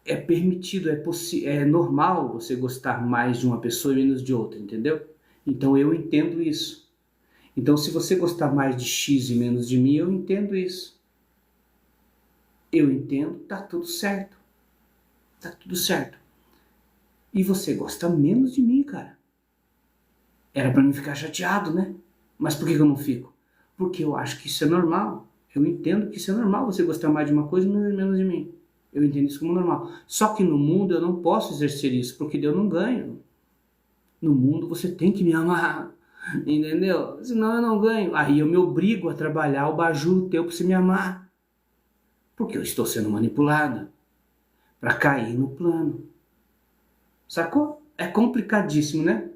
S1: é permitido, é normal você gostar mais de uma pessoa e menos de outra, entendeu? Então eu entendo isso. Então se você gostar mais de X e menos de mim, eu entendo isso. Eu entendo, tá tudo certo. Tá tudo certo. E você gosta menos de mim, cara. Era pra mim ficar chateado, né? Mas por que eu não fico? Porque eu acho que isso é normal. Eu entendo que isso é normal, você gostar mais de uma coisa e menos de mim. Eu entendo isso como normal. Só que no mundo eu não posso exercer isso, porque eu não ganho. No mundo você tem que me amar, entendeu? Senão eu não ganho. Aí eu me obrigo a trabalhar o bajuro teu pra você me amar. Porque eu estou sendo manipulado para cair no plano. Sacou? É complicadíssimo, né?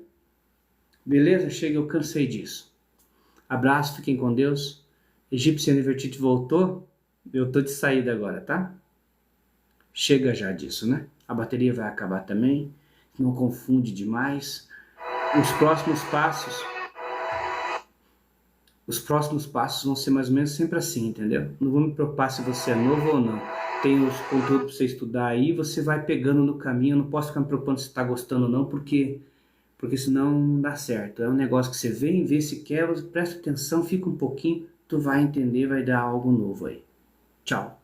S1: Beleza? Chega, eu cansei disso. Abraço, fiquem com Deus. Egípcia Nefertiti voltou. Eu tô de saída agora, tá? Chega já disso, né? A bateria vai acabar também. Não confunde demais. Os próximos passos vão ser mais ou menos sempre assim, entendeu? Não vou me preocupar se você é novo ou não. Tem os conteúdos para você estudar aí, você vai pegando no caminho. Eu não posso ficar me preocupando se está gostando ou não, porque senão não dá certo. É um negócio que você vê se quer, você presta atenção, fica um pouquinho, tu vai entender, vai dar algo novo aí. Tchau.